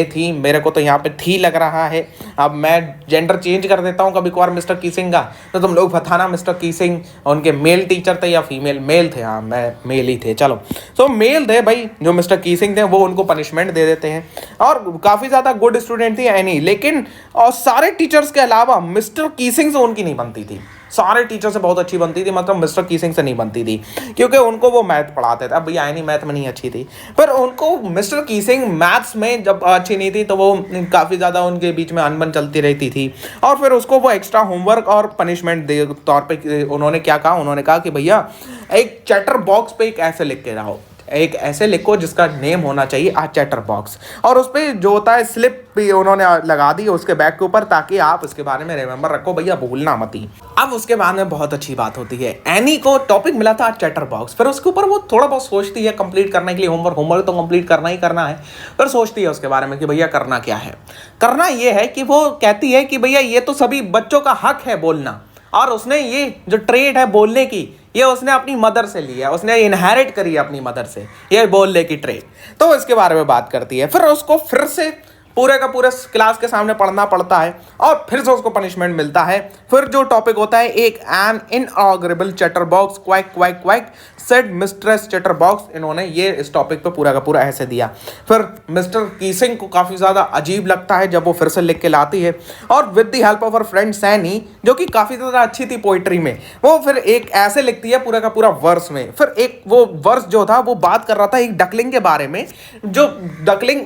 थी, मेरे को तो यहाँ पे थी लग रहा है। अब मैं जेंडर चेंज कर देता हूँ कभी कभार मिस्टर कीसिंग का, तो तुम लोग बताना मिस्टर कीसिंग उनके मेल टीचर थे या फीमेल। मेल थे, हाँ मैं मेल ही थे, चलो तो मेल थे भाई। जो मिस्टर कीसिंग थे वो उनको पनिशमेंट दे देते हैं। और काफ़ी ज़्यादा गुड स्टूडेंट थी एनी, लेकिन और सारे टीचर्स के अलावा मिस्टर कीसिंग से उनकी नहीं बनती थी। सारे टीचर से बहुत अच्छी बनती थी, मतलब मिस्टर कीसिंग से नहीं बनती थी, क्योंकि उनको वो मैथ पढ़ाते थे। अब भैया एनी मैथ में नहीं अच्छी थी, पर उनको मिस्टर कीसिंग मैथ्स में जब अच्छी नहीं थी तो वो काफ़ी ज़्यादा उनके बीच में अनबन चलती रहती थी। और फिर उसको वो एक्स्ट्रा होमवर्क और पनिशमेंट दे तौर पे उन्होंने क्या कहा, उन्होंने कहा कि भैया एक चैटर बॉक्स पे एक ऐसे लिख के रहो, एक ऐसे लिखो जिसका नेम होना चाहिए आ चैटर बॉक्स, और उस पर जो होता है स्लिप भी उन्होंने लगा दी उसके बैग के ऊपर, ताकि आप इसके बारे में रिमेंबर रखो भैया, भूलना मत ही। अब उसके बाद में बहुत अच्छी बात होती है, एनी को टॉपिक मिला था चैटर बॉक्स, फिर उसके ऊपर वो थोड़ा बहुत सोचती है कंप्लीट करने के लिए। होमवर्क तो कंप्लीट करना ही करना है, पर सोचती है उसके बारे में कि भैया करना क्या है। करना ये है कि वो कहती है कि भैया ये तो सभी बच्चों का हक है बोलना, और उसने ये जो ट्रेड है बोलने की, ये उसने अपनी मदर से लिया, उसने इनहेरिट करी है अपनी मदर से, ये बोलने की ट्रेड। तो इसके बारे में बात करती है। फिर उसको फिर से पूरे का पूरे क्लास के सामने पढ़ना पड़ता है, और फिर से उसको पनिशमेंट मिलता है। फिर जो टॉपिक होता है एक an incurable chatterbox, quack quack quack said mistress chatterbox, इन्होंने ये इस टॉपिक पे पूरा का पूरा ऐसे दिया। फिर मिस्टर कीसिंग को काफ़ी ज़्यादा अजीब लगता है जब वो फिर से लिख के लाती है, और with the help of her friend Saini, जो कि काफ़ी ज़्यादा अच्छी थी पोइट्री में, वो फिर एक ऐसे लिखती है पूरा का पूरा वर्स में। फिर एक वो वर्स जो था वो बात कर रहा था एक डकलिंग के बारे में, जो डकलिंग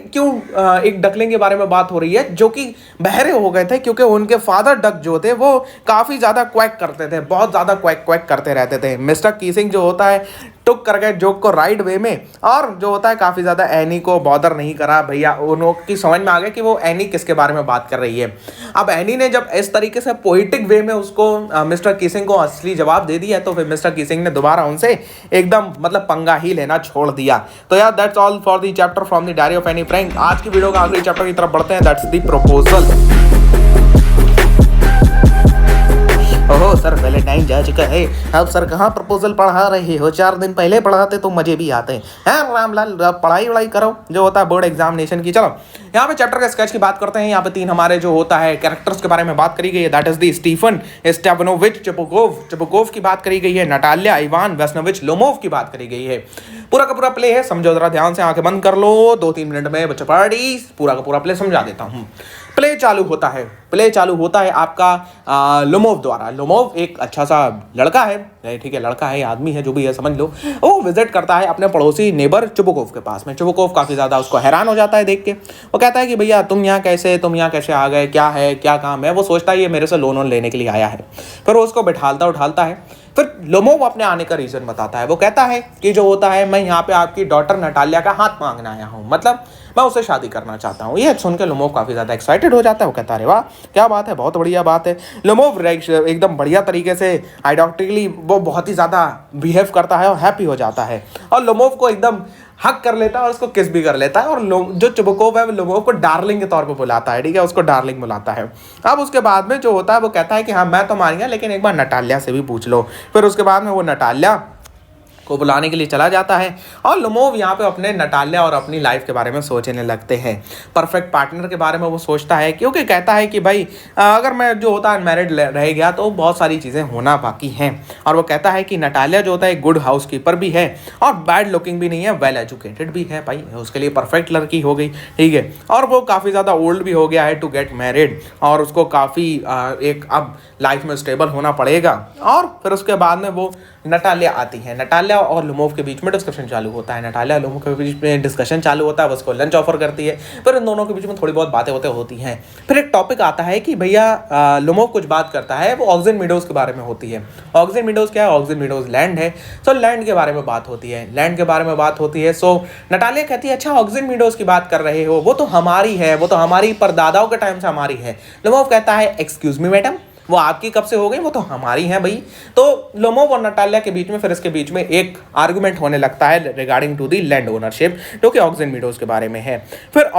एक डकलिंग के बारे में बात हो रही है जो कि बहरे हो गए थे, क्योंकि उनके फादर डक जो थे वो काफ़ी ज़्यादा क्वैक करते थे, बहुत ज़्यादा क्वैक क्वैक करते रहते थे। मिस्टर कीसिंग जो होता है टुक कर गए जोक को राइट वे में, और जो होता है काफ़ी ज़्यादा एनी को बॉदर नहीं करा भैया। उनकी समझ में आ गया कि वो एनी किसके बारे में बात कर रही है। अब एनी ने जब इस तरीके से पोइटिक वे में उसको मिस्टर कीसिंग को असली जवाब दे दिया, तो फिर मिस्टर कीसिंग ने दोबारा उनसे एकदम मतलब पंगा ही लेना छोड़ दिया। तो यार that's all for the chapter from the diary of Anne Frank. आज की वीडियो का आखिरी चैप्टर की तरफ बढ़ते हैं, दैट्स द प्रपोजल। ओहो सर, वैलेंटाइन जा चुका है, अब सर कहाँ प्रपोजल पढ़ा रहे हो? 4 दिन पहले पढ़ाते तो मजे भी आते हैं। रामलाल पढ़ाई वढ़ाई करो, जो होता है बोर्ड एग्जामिनेशन की। चलो यहाँ पे चैप्टर का स्केच की बात करते हैं। यहाँ पे 3 हमारे जो होता है कैरेक्टर्स के बारे में बात करी गई है, that is the Stephen Stepanovich Chubukov की बात करी गई है, नटालिया इवान वेस्नोविच लोमोव की बात करी गई है। पूरा का पूरा प्ले है, समझो जरा ध्यान से, आंखें बंद कर लो, 2-3 मिनट में बच्चा पार्टी पूरा का पूरा प्ले समझा देता हूँ। प्ले चालू होता है, प्ले चालू होता है आपका लोमोव द्वारा। लोमोव एक अच्छा सा लड़का है, ठीक है, लड़का है, आदमी है, जो भी है समझ लो। वो विजिट करता है अपने पड़ोसी नेबर चुबुकोव के पास में। चुबुकोव काफ़ी ज़्यादा उसको हैरान हो जाता है देख के। वो कहता है कि भैया तुम यहाँ कैसे आ गए, क्या है, क्या काम है। वो सोचता है ये मेरे से लोन लेने के लिए आया है। फिर वो उसको बैठालता उठालता है। फिर लोमोव अपने आने का रीज़न बताता है। वो कहता है कि जो होता है, मैं यहाँ पे आपकी डॉटर नटालिया का हाथ मांगने आया हूँ, मतलब मैं उससे शादी करना चाहता हूँ। ये सुन के लोमोव काफ़ी ज़्यादा एक्साइटेड हो जाता है। वो कहता है अरे वाह क्या बात है, बहुत बढ़िया बात है। लोमोव एकदम बढ़िया तरीके से आइडेंटिकली वो बहुत ही ज़्यादा बिहेव करता है और हैप्पी हो जाता है, और लोमोव को एकदम हक कर लेता है और उसको किस भी कर लेता है। और जो चुबुकोव है वो लोमोव को डार्लिंग के तौर पे बुलाता है, ठीक है, उसको डार्लिंग बुलाता है। अब उसके बाद में जो होता है वो कहता है कि हाँ मैं तो मान गया, लेकिन एक बार नटालिया से भी पूछ लो। फिर उसके बाद में वो नटालिया को बुलाने के लिए चला जाता है, और लोमोव यहाँ पे अपने नटालिया और अपनी लाइफ के बारे में सोचने लगते हैं। परफेक्ट पार्टनर के बारे में वो सोचता है, क्योंकि कहता है कि भाई अगर मैं जो होता है अनमैरिड रह गया तो बहुत सारी चीज़ें होना बाकी हैं। और वो कहता है कि नटालिया जो होता है एक गुड हाउस कीपर भी है और बैड लुकिंग भी नहीं है, वेल एजुकेटेड भी है, भाई उसके लिए परफेक्ट लड़की हो गई, ठीक है। और वो काफ़ी ज़्यादा ओल्ड भी हो गया है टू गेट मैरिड, और उसको काफ़ी एक अब लाइफ में स्टेबल होना पड़ेगा। और फिर उसके बाद में वो नटालिया आती है। नटालिया और लोमोव के बीच में डिस्कशन चालू होता है। नटालिया लोमोव के बीच में डिस्कशन चालू होता है, वो उसको लंच ऑफर करती है। फिर इन दोनों के बीच में थोड़ी बहुत बातें होती हैं। फिर एक टॉपिक आता है कि भैया लोमोव कुछ बात करता है, वो ऑक्सिन मीडोज के बारे में होती है। ऑक्सिन मीडोज क्या है? ऑक्सिन मीडोज लैंड है। सो लैंड के बारे में बात होती है, लैंड के बारे में बात होती है। सो नटालिया कहती है अच्छा ऑक्सिन मीडोज की बात कर रहे हो, वो तो हमारी है, वो तो हमारी परदादाओं के टाइम से हमारी है। लोमोव कहता है एक्सक्यूज मी मैडम, वो आपकी कब से हो गई, वो तो हमारी हैं भाई। तो लोमोव और नटालिया के बीच में फिर इसके बीच में एक आर्गुमेंट होने लगता है regarding to the land ownership, जो कि ऑक्सिन मीडोज के बारे में है। फिर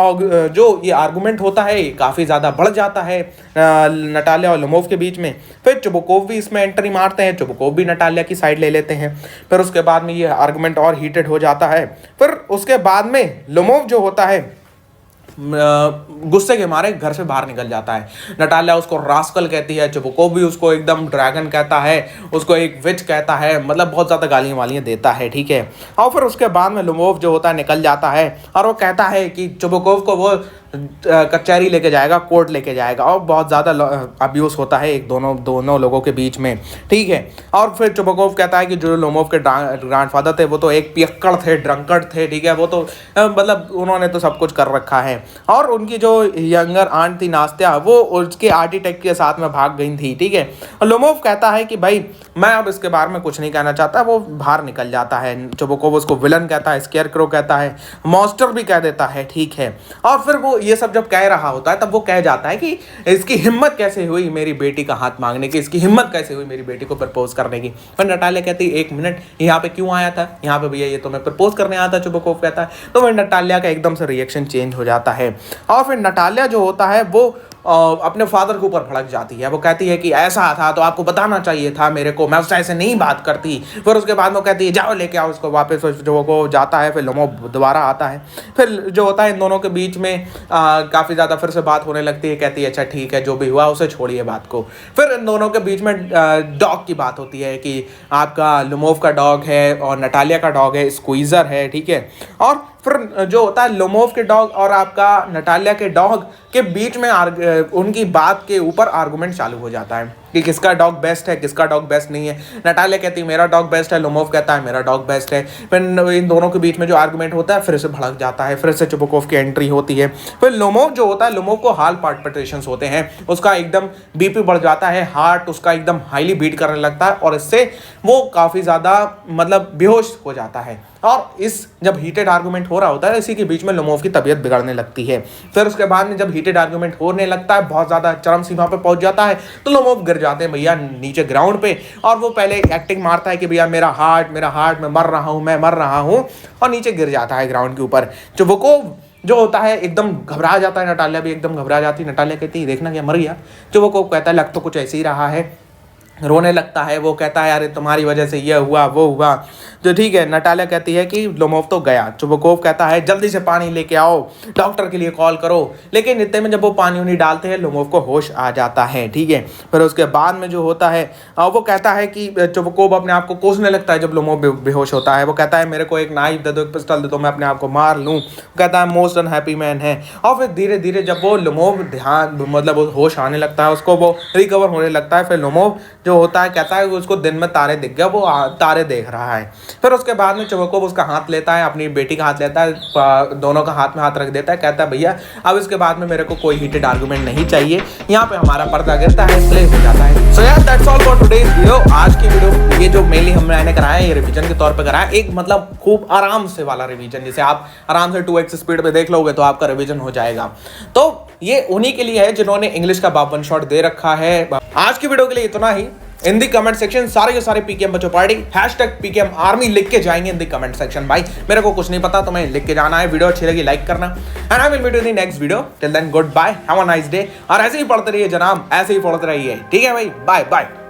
जो ये आर्गुमेंट होता है काफ़ी ज़्यादा बढ़ जाता है नटालिया और लोमोव के बीच में। फिर चुबुकोव भी इसमें एंट्री मारते हैं, चुबुकोव भी नटालिया की साइड ले लेते हैं। फिर उसके बाद में ये आर्गुमेंट और हीटेड हो जाता है। फिर उसके बाद में लोमोव जो होता है गुस्से के मारे घर से बाहर निकल जाता है। नटालिया उसको रास्कल कहती है, चुबुकोव भी उसको एकदम ड्रैगन कहता है, उसको एक विच कहता है, मतलब बहुत ज़्यादा गालियाँ वालियाँ देता है, ठीक है। और फिर उसके बाद में लोमोव जो होता है निकल जाता है, और वो कहता है कि चुबुकोव को वो कचहरी लेके जाएगा, कोर्ट लेके जाएगा, और बहुत ज़्यादा अब्यूज़ होता है एक दोनों लोगों के बीच में, ठीक है। और फिर चुबुकोव कहता है कि जो लोमोव के ग्रैंडफादर थे वो तो एक पियक्कड़ थे, ड्रंकर्ड थे, ठीक है, वो तो मतलब उन्होंने तो सब कुछ कर रखा है। और उनकी जो यंगर आंट थी नास्तिया, वो उसके आर्किटेक्ट के साथ में भाग गई थी, ठीक है। और लोमोव कहता है कि भाई मैं अब इसके बारे में कुछ नहीं कहना चाहता, वो बाहर निकल जाता है। चुबुकोव उसको विलन कहता है, स्केयरक्रो कहता है, मॉन्स्टर भी कह देता है, ठीक है। और फिर वो ये सब जब कह रहा होता है तब वो कह जाता है कि इसकी हिम्मत कैसे हुई मेरी बेटी का हाथ मांगने की, इसकी हिम्मत कैसे हुई मेरी बेटी को प्रपोज करने की। फिर नटालिया कहती है एक मिनट, यहाँ पे क्यों आया था, यहाँ पे भैया ये तो मैं प्रपोज करने आया था, चुबुकोव कहता है। तो फिर नटालिया का एकदम से रिएक्शन चेंज हो जाता है, और फिर नटालिया जो होता है वो अपने फादर के ऊपर भड़क जाती है। वो कहती है कि ऐसा था तो आपको बताना चाहिए था मेरे को, मैं उससे ऐसे नहीं बात करती। फिर उसके बाद वो कहती है जाओ लेके आओ उसको वापस, जो वो जाता है। फिर लोमोव दोबारा आता है। फिर जो होता है इन दोनों के बीच में काफ़ी ज़्यादा फिर से बात होने लगती है। कहती है अच्छा ठीक है जो भी हुआ उसे छोड़िए बात को। फिर इन दोनों के बीच में डॉग की बात होती है कि आपका लोमोव का डॉग है और नटालिया का डॉग है, स्क्वीज़र है, ठीक है। और फिर जो होता है लोमोव के डॉग और आपका नटालिया के डॉग के बीच में उनकी बात के ऊपर आर्गुमेंट चालू हो जाता है कि किसका डॉग बेस्ट है, किसका डॉग बेस्ट नहीं है। नटालिया कहती है मेरा डॉग बेस्ट है, लोमोव कहता है मेरा डॉग बेस्ट है। फिर इन दोनों के बीच में जो आर्गुमेंट होता है फिर से भड़क जाता है, फिर से चुबुकोव की एंट्री होती है। फिर लोमोव जो होता है, लोमोव को हार्ट पाल्पिटेशंस होते हैं, उसका एकदम बीपी बढ़ जाता है, हार्ट उसका एकदम हाईली बीट करने लगता है, और इससे वो काफ़ी ज़्यादा मतलब बेहोश हो जाता है। और इस जब हीटेड आर्गुमेंट हो रहा होता है इसी के बीच में लोमोव की तबीयत बिगड़ने लगती है। फिर उसके बाद में जब हीटेड आर्गुमेंट होने लगता है, बहुत ज़्यादा चरम सीमा पे पहुंच जाता है, तो लोमोव गिर जाते हैं भैया नीचे ग्राउंड पे। और वो पहले एक्टिंग मारता है कि भैया मेरा हार्ट मैं मर रहा हूँ, और नीचे गिर जाता है ग्राउंड के ऊपर। चुबुकोव जो होता है एकदम घबरा जाता है, नटालिया भी एकदम घबरा जाती है। नटालिया कहती है देखना क्या मर गया। चुबुकोव कहता है लग तो कुछ ऐसे ही रहा है। रोने लगता है। वो कहता है अरे तुम्हारी वजह से ये हुआ वो हुआ। तो ठीक है, नटालिया कहती है कि लोमोव तो गया। चुबकोव कहता है जल्दी से पानी लेके आओ, डॉक्टर के लिए कॉल करो। लेकिन इतने में जब वो पानी उन्हीं डालते हैं, लोमोव को होश आ जाता है। ठीक है, फिर उसके बाद में जो होता है वो कहता है कि चुबकोव अपने आप को कोसने लगता है जब लोमोव बेहोश होता है। वो कहता है मेरे को एक नाइफ दे दो, एक पिस्टल दे दो, मैं अपने आप को मार लूँ। कहता है मोस्ट अनहैप्पी मैन है। और फिर धीरे धीरे जब वो लोमोव ध्यान मतलब होश आने लगता है, उसको वो रिकवर होने लगता है। फिर लोमोव जो होता है कहता है उसको दिन में तारे दिख गया, वो तारे देख रहा है। फिर उसके बाद में चुबकोव उसका हाथ लेता है, अपनी बेटी का हाथ लेता है, दोनों का हाथ में हाथ रख देता है। कहता है भैया अब इसके बाद में मेरे को कोई हीटेड आर्गुमेंट नहीं चाहिए। यहाँ पे हमारा पर्दा गिरता है, प्ले हो जाता है। सो यार that's all for today's video. आज की वीडियो ये जो मेनली हमने कराया है, ये रिवीजन के तौर पे कराया, एक मतलब खूब आराम से वाला रिवीजन, जिसे आप आराम से 2x स्पीड पे देख लोगे तो आपका रिवीजन हो जाएगा। तो ये उन्हीं के लिए है जिन्होंने इंग्लिश का वन शॉट दे रखा है। आज की वीडियो के लिए इतना ही। इन दी कमेंट सेक्शन सारे के सारे पीकेएम बच्चों पार्टी #PKM आर्मी लिख के जाएंगे इन दी कमेंट सेक्शन। भाई मेरे को कुछ नहीं पता, तुम्हें लिख के जाना है। वीडियो अच्छी लगी लाइक करना, and I will meet you in the next video. Till then good bye, have a nice day. और ऐसे ही पढ़ते रहिए जनाब, ऐसे ही पढ़ते रहिए। ठीक है भाई, बाय बाय।